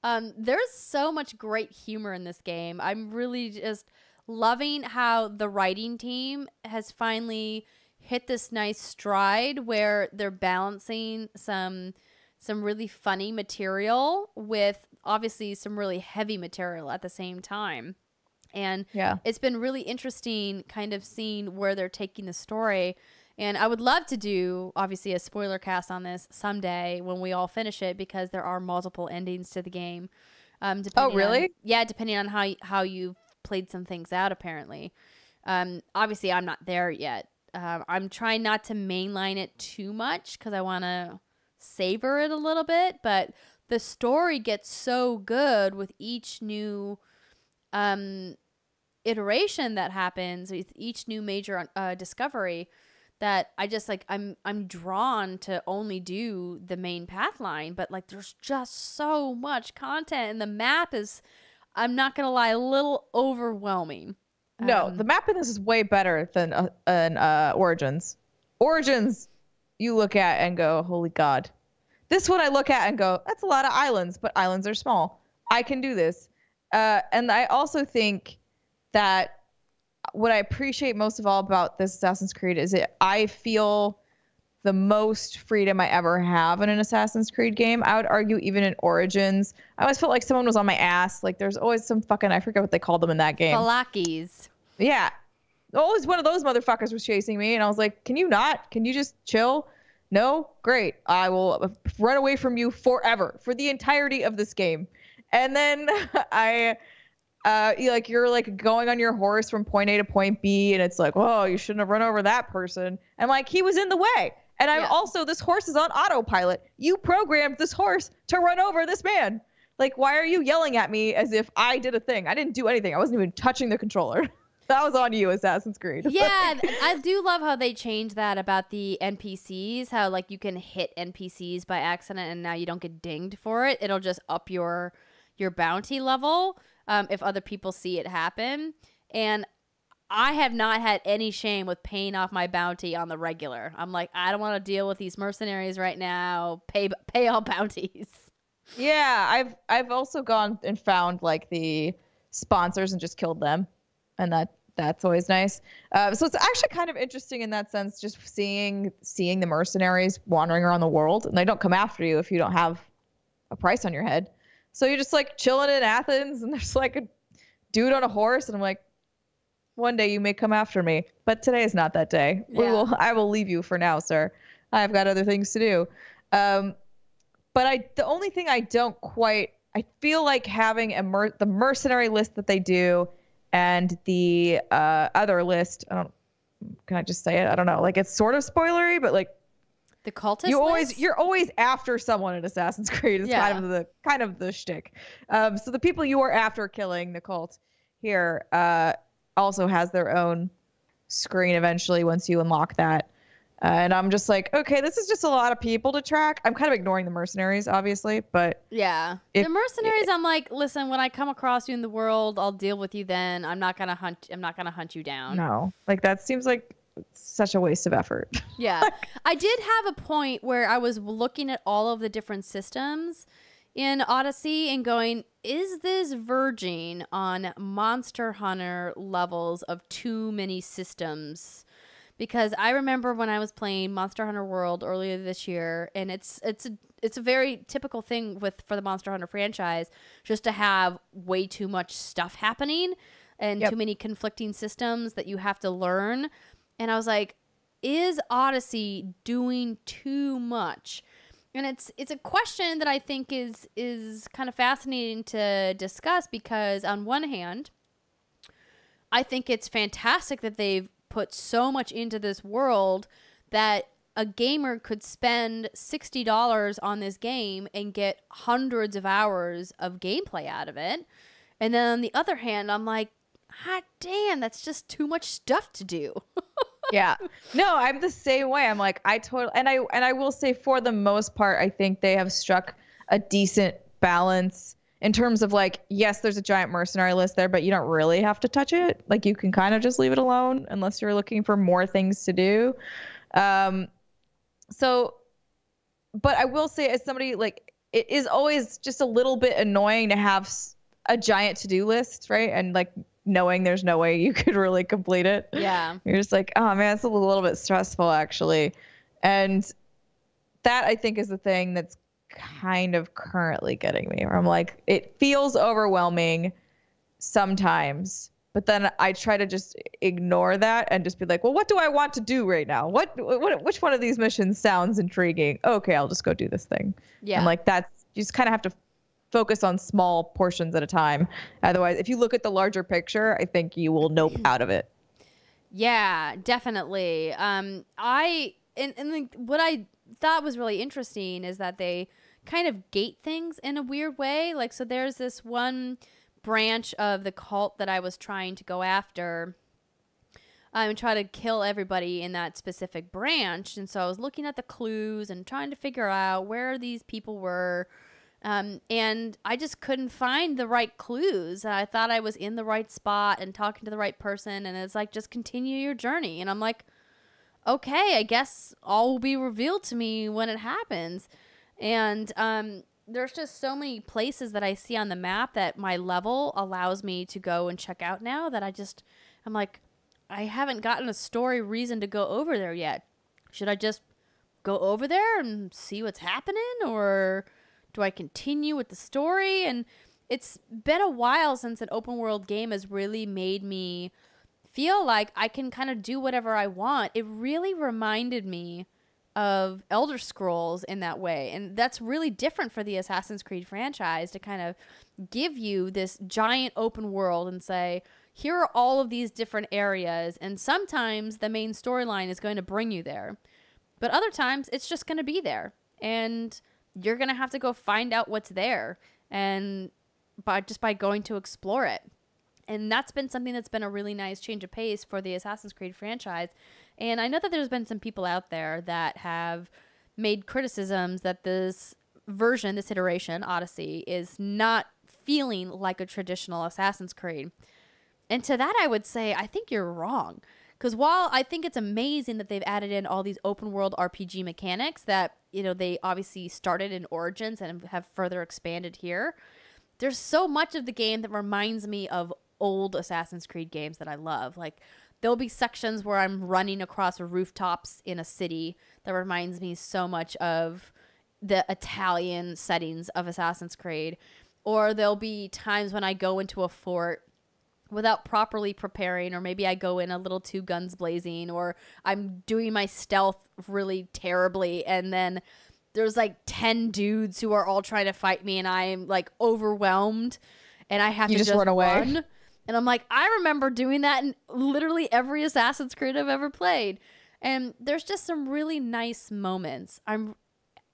There's so much great humor in this game. I'm really just loving how the writing team has finally hit this nice stride where they're balancing some really funny material with obviously some really heavy material at the same time. And it's been really interesting kind of seeing where they're taking the story. And I would love to do, obviously, a spoiler cast on this someday when we all finish it, because there are multiple endings to the game. Oh, really? Depending on how you've played some things out, apparently. Obviously, I'm not there yet. I'm trying not to mainline it too much because I want to savor it a little bit. But the story gets so good with each new iteration that happens, with each new major discovery, that I just like I'm drawn to only do the main path line. But like there's just so much content, and the map is, I'm not gonna lie, a little overwhelming. No, the map in this is way better than Origins. Origins, you look at and go, holy God. This one I look at and go, that's a lot of islands, but islands are small. I can do this. And I also think that what I appreciate most of all about this Assassin's Creed is I feel the most freedom I ever have in an Assassin's Creed game. I would argue even in Origins, I always felt like someone was on my ass. Like there's always some fucking, I forget what they called them in that game. Falakis. Yeah. Always one of those motherfuckers was chasing me, and I was like, can you not? Can you just chill? No? Great. I will run away from you forever, for the entirety of this game. And then you're like going on your horse from point A to point B, and it's like, oh, you shouldn't have run over that person. And like, he was in the way. And I'm also, this horse is on autopilot. You programmed this horse to run over this man. Like, why are you yelling at me as if I did a thing? I didn't do anything. I wasn't even touching the controller. That was on you, Assassin's Creed. Yeah, I do love how they changed that about the NPCs, how like you can hit NPCs by accident and now you don't get dinged for it. It'll just up your bounty level if other people see it happen. And I have not had any shame with paying off my bounty on the regular. I'm like, I don't want to deal with these mercenaries right now. Pay all bounties. Yeah, I've also gone and found like the sponsors and just killed them. And that's always nice. So it's actually kind of interesting in that sense, just seeing the mercenaries wandering around the world, and they don't come after you if you don't have a price on your head. So you're just like chilling in Athens, and there's like a dude on a horse, and I'm like, one day you may come after me, but today is not that day. Yeah. I will leave you for now, sir. I've got other things to do. But the only thing I feel like having the mercenary list that they do, and the other list, can I just say it? I don't know. Like, it's sort of spoilery, but like the cultist you're always after someone in Assassin's Creed. It's kind of the shtick. So the people you are after killing, the cult here, also has their own screen eventually once you unlock that. And I'm just like, okay, this is just a lot of people to track. I'm kind of ignoring the mercenaries, obviously, but yeah, the mercenaries. I'm like, listen, when I come across you in the world, I'll deal with you then. I'm not gonna hunt you down. No, like that seems like such a waste of effort. Yeah, I did have a point where I was looking at all of the different systems in Odyssey and going, is this verging on Monster Hunter levels of too many systems? because I remember when I was playing Monster Hunter World earlier this year, and it's a very typical thing for the Monster Hunter franchise, just to have way too much stuff happening and too many conflicting systems that you have to learn. And I was like, is Odyssey doing too much? And it's a question that I think is kind of fascinating to discuss, because on one hand, I think it's fantastic that they've put so much into this world that a gamer could spend $60 on this game and get hundreds of hours of gameplay out of it. And then on the other hand, I'm like, hot damn, that's just too much stuff to do. Yeah. No, I'm the same way. I'm like, I will say, for the most part, I think they have struck a decent balance in terms of, like, yes, there's a giant mercenary list there, but you don't really have to touch it. Like, you can kind of just leave it alone unless you're looking for more things to do. So, but I will say, as somebody, like, it is always just a little bit annoying to have a giant to-do list, right? And, like, knowing there's no way you could really complete it. Yeah. You're just like, oh man, it's a little bit stressful, actually. And that, I think, is the thing that's kind of currently getting me, where I'm like, it feels overwhelming sometimes, but then I try to just ignore that and just be like, well, what do I want to do right now? Which one of these missions sounds intriguing? Okay, I'll just go do this thing. Yeah. And, like, that's, you just kind of have to focus on small portions at a time. Otherwise, if you look at the larger picture, I think you will nope out of it. Yeah, definitely. What I thought was really interesting is that they kind of gate things in a weird way. Like, so there's this one branch of the cult that I was trying to go after and try to kill everybody in that specific branch. And so I was looking at the clues and trying to figure out where these people were. And I just couldn't find the right clues. I thought I was in the right spot and talking to the right person, and it's like, just continue your journey. And I'm like, okay, I guess all will be revealed to me when it happens. And there's just so many places that I see on the map that my level allows me to go and check out now, that I'm like, I haven't gotten a story reason to go over there yet. Should I just go over there and see what's happening, or do I continue with the story? And it's been a while since an open world game has really made me feel like I can kind of do whatever I want. It really reminded me of Elder Scrolls in that way. And that's really different for the Assassin's Creed franchise, to kind of give you this giant open world and say, here are all of these different areas. And sometimes the main storyline is going to bring you there, but other times it's just going to be there. And you're going to have to go find out what's there, and by going to explore it. And that's been something that's been a really nice change of pace for the Assassin's Creed franchise. And I know that there's been some people out there that have made criticisms that this version, this iteration, Odyssey, is not feeling like a traditional Assassin's Creed. And to that, I would say, I think you're wrong. Because while I think it's amazing that they've added in all these open world RPG mechanics that, you know, they obviously started in Origins and have further expanded here, there's so much of the game that reminds me of old Assassin's Creed games that I love. Like, there'll be sections where I'm running across rooftops in a city that reminds me so much of the Italian settings of Assassin's Creed. Or there'll be times when I go into a fort without properly preparing, or maybe I go in a little too guns blazing, or I'm doing my stealth really terribly, and then there's like 10 dudes who are all trying to fight me, and I'm like overwhelmed, and I have to just run away. And I'm like, I remember doing that in literally every Assassin's Creed I've ever played. And there's just some really nice moments.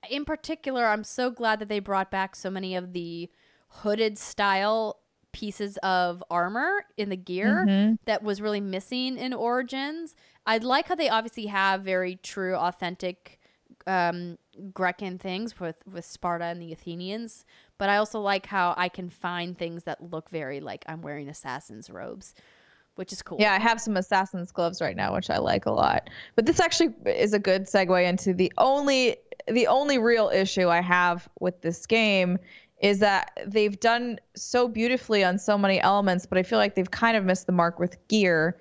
In particular, I'm so glad that they brought back so many of the hooded style pieces of armor in the gear that was really missing in Origins. I like how they obviously have very true, authentic Grecan things with Sparta and the Athenians, but I also like how I can find things that look very like I'm wearing assassin's robes, which is cool. Yeah, I have some assassin's gloves right now, which I like a lot. But this actually is a good segue into the only real issue I have with this game is that they've done so beautifully on so many elements, but I feel like they've kind of missed the mark with gear,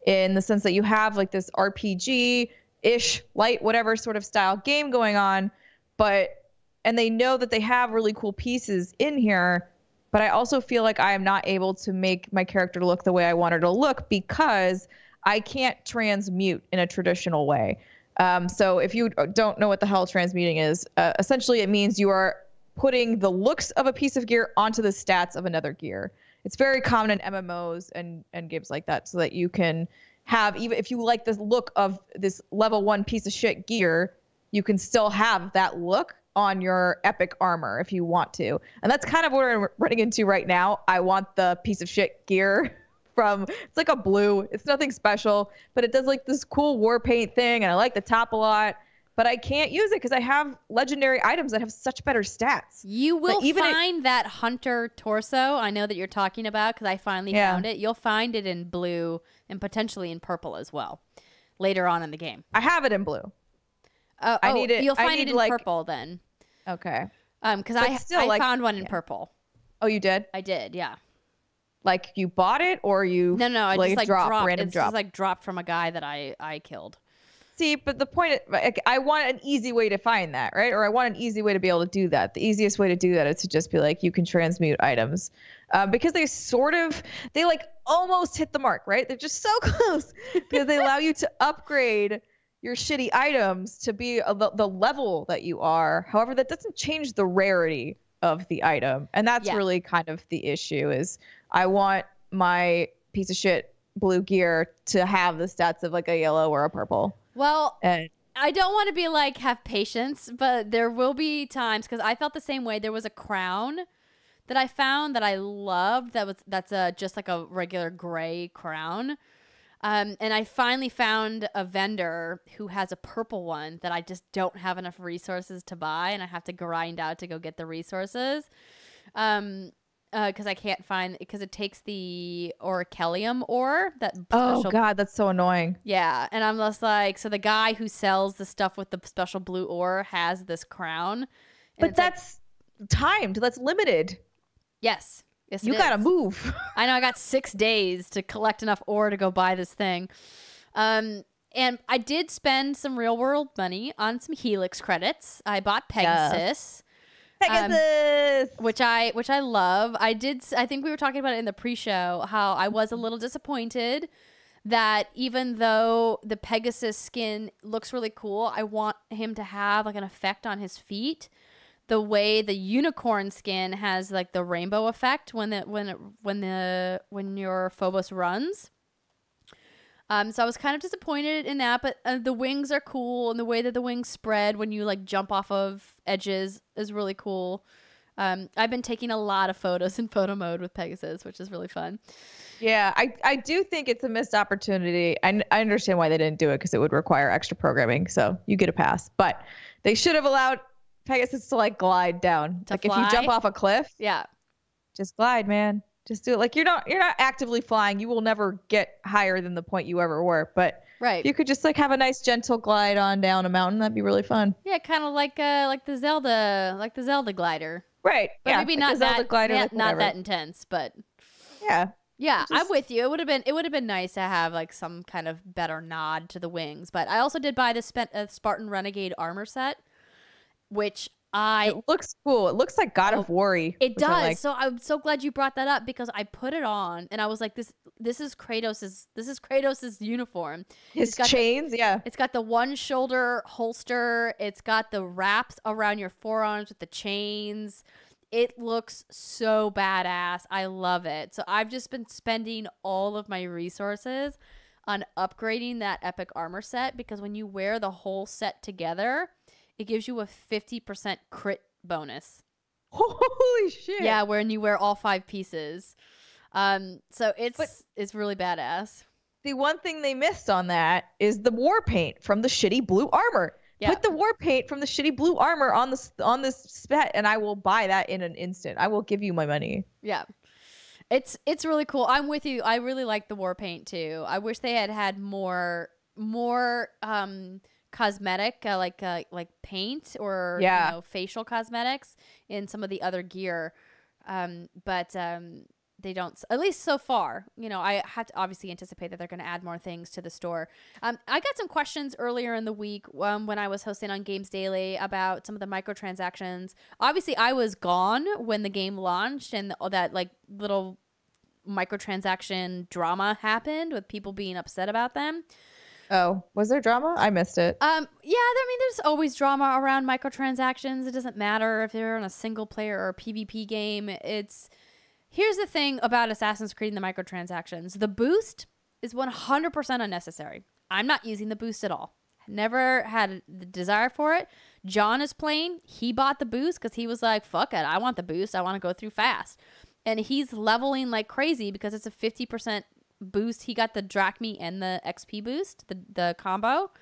in the sense that you have like this RPG-ish, light, whatever sort of style game going on, and they know that they have really cool pieces in here, but I also feel like I am not able to make my character look the way I want her to look because I can't transmute in a traditional way. So if you don't know what the hell transmuting is, essentially it means you are putting the looks of a piece of gear onto the stats of another gear. It's very common in MMOs and games like that, so that you can have, even if you like the look of this level 1 piece of shit gear, you can still have that look on your epic armor if you want to. And that's kind of what I'm running into right now. I want the piece of shit gear it's like a blue. It's nothing special, but it does like this cool war paint thing, and I like the top a lot. But I can't use it because I have legendary items that have such better stats. You will find that hunter torso I know that you're talking about, because I finally found it. You'll find it in blue and potentially in purple as well later on in the game. I have it in blue. I need it. You'll find it in purple then. Okay. Because I found one in purple. Oh, you did? I did, yeah. Like you bought it, or you? No, I like, just like dropped. It's just like dropped from a guy that I killed. See, but the point is, like, I want an easy way to find that, right? Or I want an easy way to be able to do that. The easiest way to do that is to just be like, you can transmute items, because they like almost hit the mark, right? They're just so close because they allow you to upgrade your shitty items to be the level that you are. However, that doesn't change the rarity of the item, and that's really kind of the issue. Is I want my piece of shit blue gear to have the stats of like a yellow or a purple. Well, I don't want to be like, have patience, but there will be times, because I felt the same way. There was a crown that I found that I loved. That's just like a regular gray crown. And I finally found a vendor who has a purple one that I just don't have enough resources to buy, and I have to grind out to go get the resources. Because I can't find, because it takes the orichalcum ore. God, that's so annoying. Yeah, and I'm just like, so the guy who sells the stuff with the special blue ore has this crown. But that's timed. That's limited. Yes. Yes, you gotta move. I know. I got 6 days to collect enough ore to go buy this thing. And I did spend some real world money on some Helix credits. I bought Pegasus. Which I love. I think we were talking about it in the pre-show, how I was a little disappointed that even though the Pegasus skin looks really cool, I want him to have like an effect on his feet, the way the unicorn skin has like the rainbow effect when your Phobos runs. So I was kind of disappointed in that, but the wings are cool, and the way that the wings spread when you like jump off of edges is really cool. I've been taking a lot of photos in photo mode with Pegasus, which is really fun. Yeah, I do think it's a missed opportunity. I understand why they didn't do it, because it would require extra programming, so you get a pass. But they should have allowed Pegasus to like glide down. Like if you jump off a cliff, just glide, man. Just do it. Like you're not actively flying. You will never get higher than the point you ever were. But if you could just like have a nice gentle glide on down a mountain, that'd be really fun. Yeah, kind of like the Zelda glider. Right. But maybe not Zelda that glider, not that intense, but yeah, I'm with you. It would have been nice to have like some kind of better nod to the wings. But I also did buy the Spartan Renegade armor set, which it looks cool. It looks like God of War. It does. Like. So I'm so glad you brought that up, because I put it on and I was like, this is Kratos' uniform. His chains, It's got the one shoulder holster. It's got the wraps around your forearms with the chains. It looks so badass. I love it. So I've just been spending all of my resources on upgrading that epic armor set, because when you wear the whole set together, it gives you a 50% crit bonus. Holy shit. Yeah, when you wear all 5 pieces. So it's really badass. The one thing they missed on that is the war paint from the shitty blue armor. Yeah. Put the war paint from the shitty blue armor on this set, and I will buy that in an instant. I will give you my money. Yeah. It's really cool. I'm with you. I really like the war paint too. I wish they had more cosmetic like paint or facial cosmetics in some of the other gear, but they don't, at least so far. You know, I have to obviously anticipate that they're going to add more things to the store. I got some questions earlier in the week when I was hosting on Games Daily about some of the microtransactions. Obviously, I was gone when the game launched and all that like little microtransaction drama happened with people being upset about them. Oh, was there drama? I missed it. Yeah, I mean, there's always drama around microtransactions. It doesn't matter if they're in a single player or a PvP game. Here's the thing about Assassin's Creed and the microtransactions. The boost is 100% unnecessary. I'm not using the boost at all. Never had the desire for it. John is playing. He bought the boost because he was like, fuck it, I want the boost. I want to go through fast. And he's leveling like crazy because it's a 50% boost. He got the drachmi and the XP boost, the combo.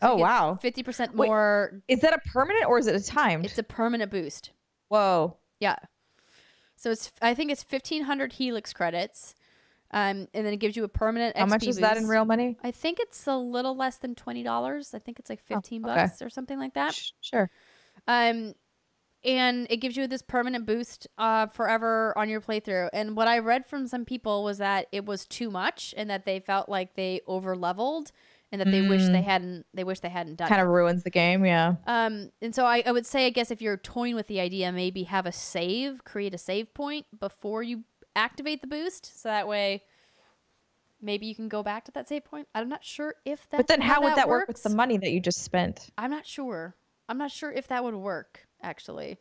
So wow. 50% more. Wait, is that a permanent or is it a timed? It's a permanent boost. Whoa. Yeah. So I think it's 1,500 Helix credits. And then it gives you a permanent XP How much is boost. that in real money? I think it's a little less than $20. I think it's like 15 bucks or something like that. Sure. And it gives you this permanent boost forever on your playthrough. And what I read from some people was that it was too much and that they felt like they over leveled and that they wish they hadn't done it. Kind of ruins the game, yeah. And so I would say, I guess if you're toying with the idea, maybe have a save, create a save point before you activate the boost. So that way maybe you can go back to that save point. I'm not sure if that. But then how would that works. work with the money that you just spent? I'm not sure if that would work, actually.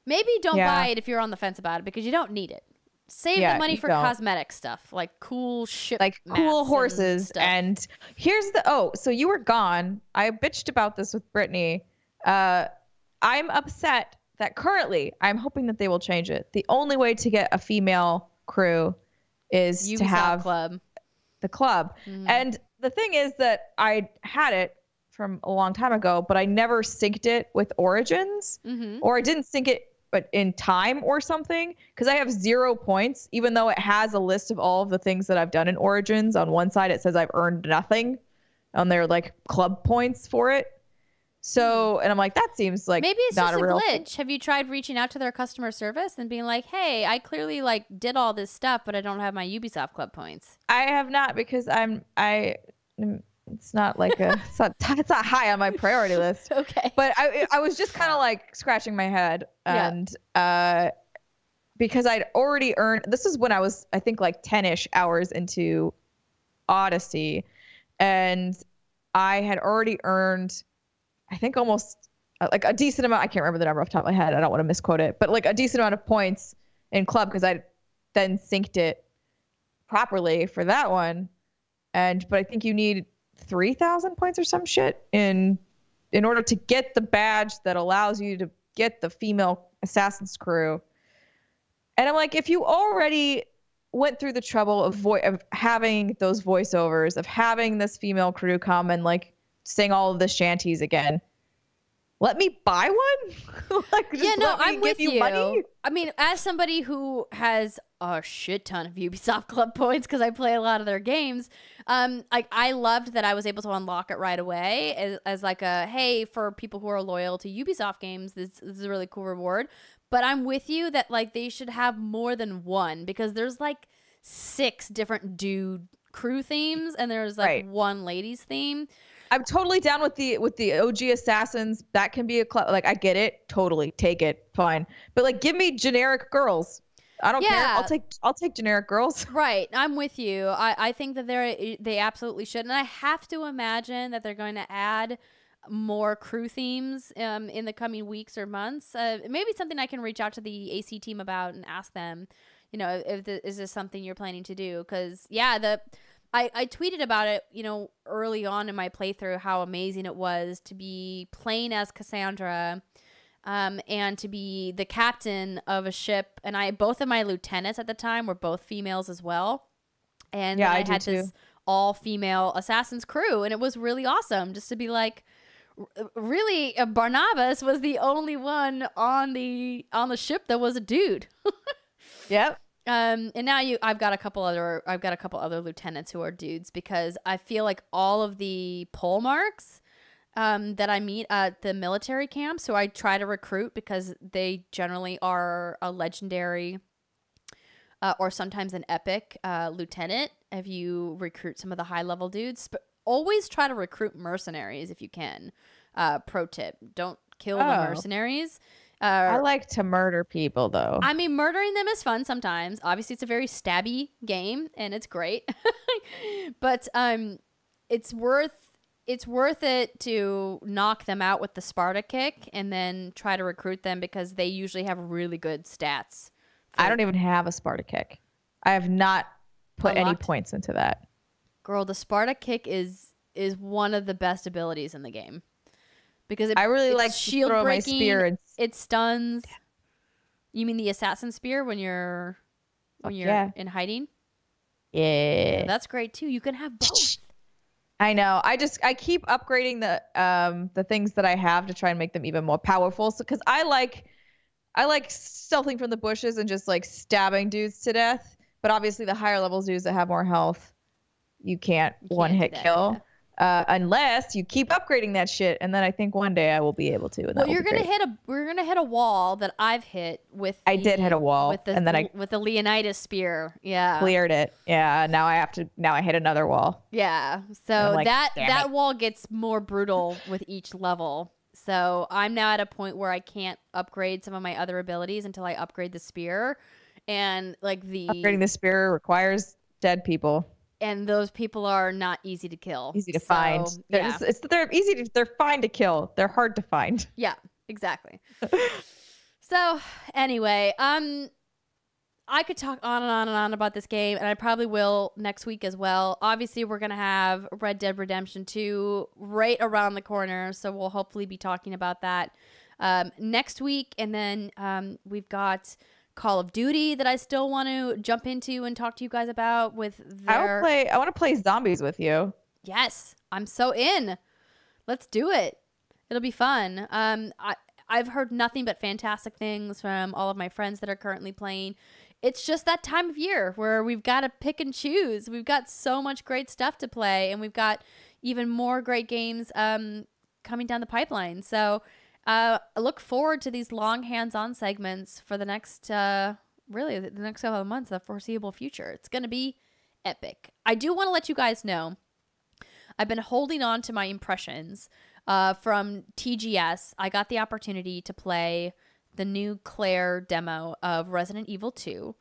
Maybe don't buy it if you're on the fence about it because you don't need it. Save the money for cosmetic stuff, like cool ship, like cool horses. And here's so you were gone. I bitched about this with Brittany. I'm upset that currently I'm hoping that they will change it. The only way to get a female crew is to have the club. And the thing is that I had it from a long time ago, but I never synced it with Origins, or I didn't sync it but in time or something, because I have 0 points, even though it has a list of all of the things that I've done in Origins. On one side, it says I've earned nothing on their like club points for it. So, and I'm like, that seems like maybe it's not just a real glitch. Have you tried reaching out to their customer service and being like, hey, I clearly like did all this stuff, but I don't have my Ubisoft club points? I have not, because it's not like it's not high on my priority list. Okay. But I was just kind of like scratching my head, and because I'd already earned, this is when I was, I think, like 10-ish hours into Odyssey, and I had already earned, I think, almost like a decent amount. I can't remember the number off the top of my head. I don't want to misquote it, but like a decent amount of points in club because I then synced it properly for that one. But I think you need 3,000 points or some shit in order to get the badge that allows you to get the female assassin's crew. And I'm like, if you already went through the trouble of having those voiceovers, of having this female crew come and like sing all of the shanties again, let me buy one. I'm with you. Money? I mean, as somebody who has a shit ton of Ubisoft club points because I play a lot of their games, I loved that I was able to unlock it right away as like a, hey, for people who are loyal to Ubisoft games, this is a really cool reward. But I'm with you that like they should have more than one, because there's like 6 different dude crew themes and there's like one ladies theme. I'm totally down with the OG assassins. That can be a club. Like, I get it. Totally. Take it. Fine. But like, give me generic girls. I don't care. I'll take generic girls. Right. I'm with you. I think that they absolutely should. And I have to imagine that they're going to add more crew themes in the coming weeks or months. Maybe something I can reach out to the AC team about and ask them, you know, is this something you're planning to do? Because I tweeted about it, you know, early on in my playthrough, how amazing it was to be playing as Kassandra, and to be the captain of a ship. And both of my lieutenants at the time were both females as well. And I had this all-female assassin's crew, and it was really awesome just to be like, really, Barnabas was the only one on the ship that was a dude. Yep. And now I've got a couple other lieutenants who are dudes, because I feel like all of the pole marks that I meet at the military camps, who I try to recruit because they generally are a legendary or sometimes an epic lieutenant if you recruit some of the high level dudes. But always try to recruit mercenaries if you can. Pro tip: don't kill the mercenaries. I like to murder people, though. I mean, murdering them is fun sometimes. Obviously, it's a very stabby game, and it's great. But it's worth it to knock them out with the Sparta kick, and then try to recruit them because they usually have really good stats. I don't even have a Sparta kick. I have not put any points into that. Girl, the Sparta kick is one of the best abilities in the game. Because I really like to throw my spear and it stuns. You mean the assassin spear when you're in hiding? Yeah, that's great too. You can have both. I know. I keep upgrading the things that I have to try and make them even more powerful. So because I like stealthing from the bushes and just like stabbing dudes to death. But obviously the higher level dudes that have more health, you can't one hit kill. Yeah. Unless you keep upgrading that shit, and then I think one day I will be able to. Well, we're gonna hit a wall that I've hit with. I did hit a wall, with the, and then with the Leonidas spear. Yeah, cleared it. Yeah, now I hit another wall. Yeah, so like, that wall gets more brutal with each level. So I'm now at a point where I can't upgrade some of my other abilities until I upgrade the spear, and like upgrading the spear requires dead people. And those people are not easy to kill. Easy to find. Yeah. They're fine to kill. They're hard to find. Yeah, exactly. So anyway, I could talk on and on and on about this game, and I probably will next week as well. Obviously, we're going to have Red Dead Redemption 2 right around the corner, so we'll hopefully be talking about that next week. And then we've got Call of Duty that I still want to jump into and talk to you guys about with their... I want to play zombies with you. Yes, I'm so in. Let's do it. It'll be fun. I've heard nothing but fantastic things from all of my friends that are currently playing. It's just that time of year where we've got to pick and choose. We've got so much great stuff to play, and we've got even more great games coming down the pipeline. So I look forward to these long hands-on segments for the next, really, the next couple of months, the foreseeable future. It's going to be epic. I do want to let you guys know, I've been holding on to my impressions from TGS. I got the opportunity to play the new Claire demo of Resident Evil 2.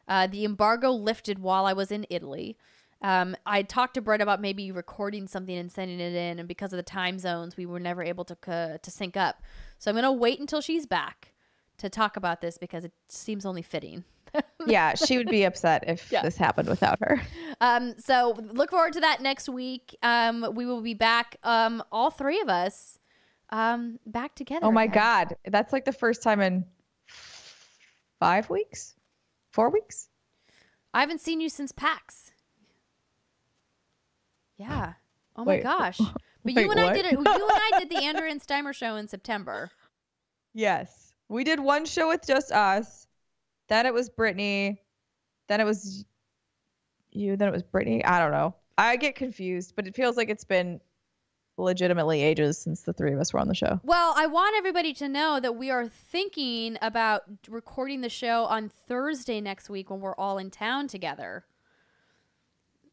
The embargo lifted while I was in Italy. I talked to Britt about maybe recording something and sending it in, and because of the time zones, we were never able to sync up. So I'm going to wait until she's back to talk about this because it seems only fitting. Yeah, she would be upset if this happened without her. So look forward to that next week. We will be back, all three of us, back together. Oh my God. That's like the first time in 5 weeks? 4 weeks? I haven't seen you since PAX. Yeah. Oh my gosh. But you and I did it. You and I did the Andrea and Steimer show in September. Yes. We did one show with just us. Then it was Brittany. Then it was you. Then it was Brittany. I don't know. I get confused, but it feels like it's been legitimately ages since the three of us were on the show. Well, I want everybody to know that we are thinking about recording the show on Thursday next week when we're all in town together.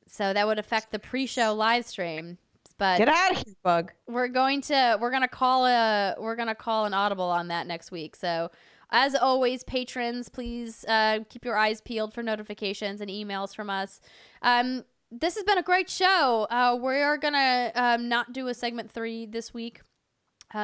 So that would affect the pre-show live stream. But get out of here, bug. We're gonna call an audible on that next week. So as always, patrons, please keep your eyes peeled for notifications and emails from us. This has been a great show. We are gonna not do a segment 3 this week.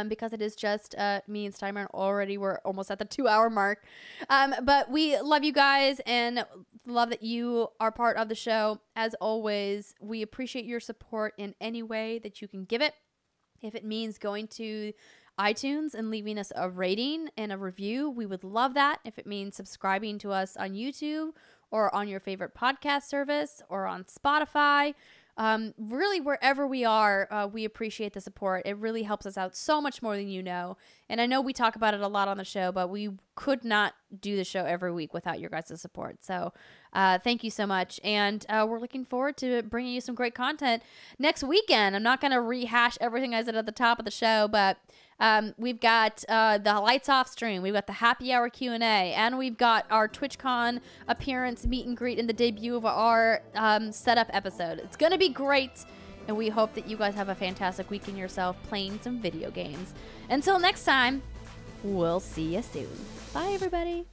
Because it is just me and Steimer, and already we're almost at the 2-hour mark. But we love you guys and love that you are part of the show. As always, we appreciate your support in any way that you can give it. If it means going to iTunes and leaving us a rating and a review, we would love that. If it means subscribing to us on YouTube or on your favorite podcast service or on Spotify, really wherever we are, we appreciate the support. It really helps us out so much more than you know. And I know we talk about it a lot on the show, but we could not do the show every week without your guys' support. So thank you so much. And we're looking forward to bringing you some great content next weekend. I'm not going to rehash everything I said at the top of the show, but We've got the Lights Off stream. We've got the Happy Hour Q&A. And we've got our TwitchCon appearance, meet and greet, and the debut of our setup episode. It's going to be great. And we hope that you guys have a fantastic weekend yourself playing some video games. Until next time, we'll see you soon. Bye, everybody.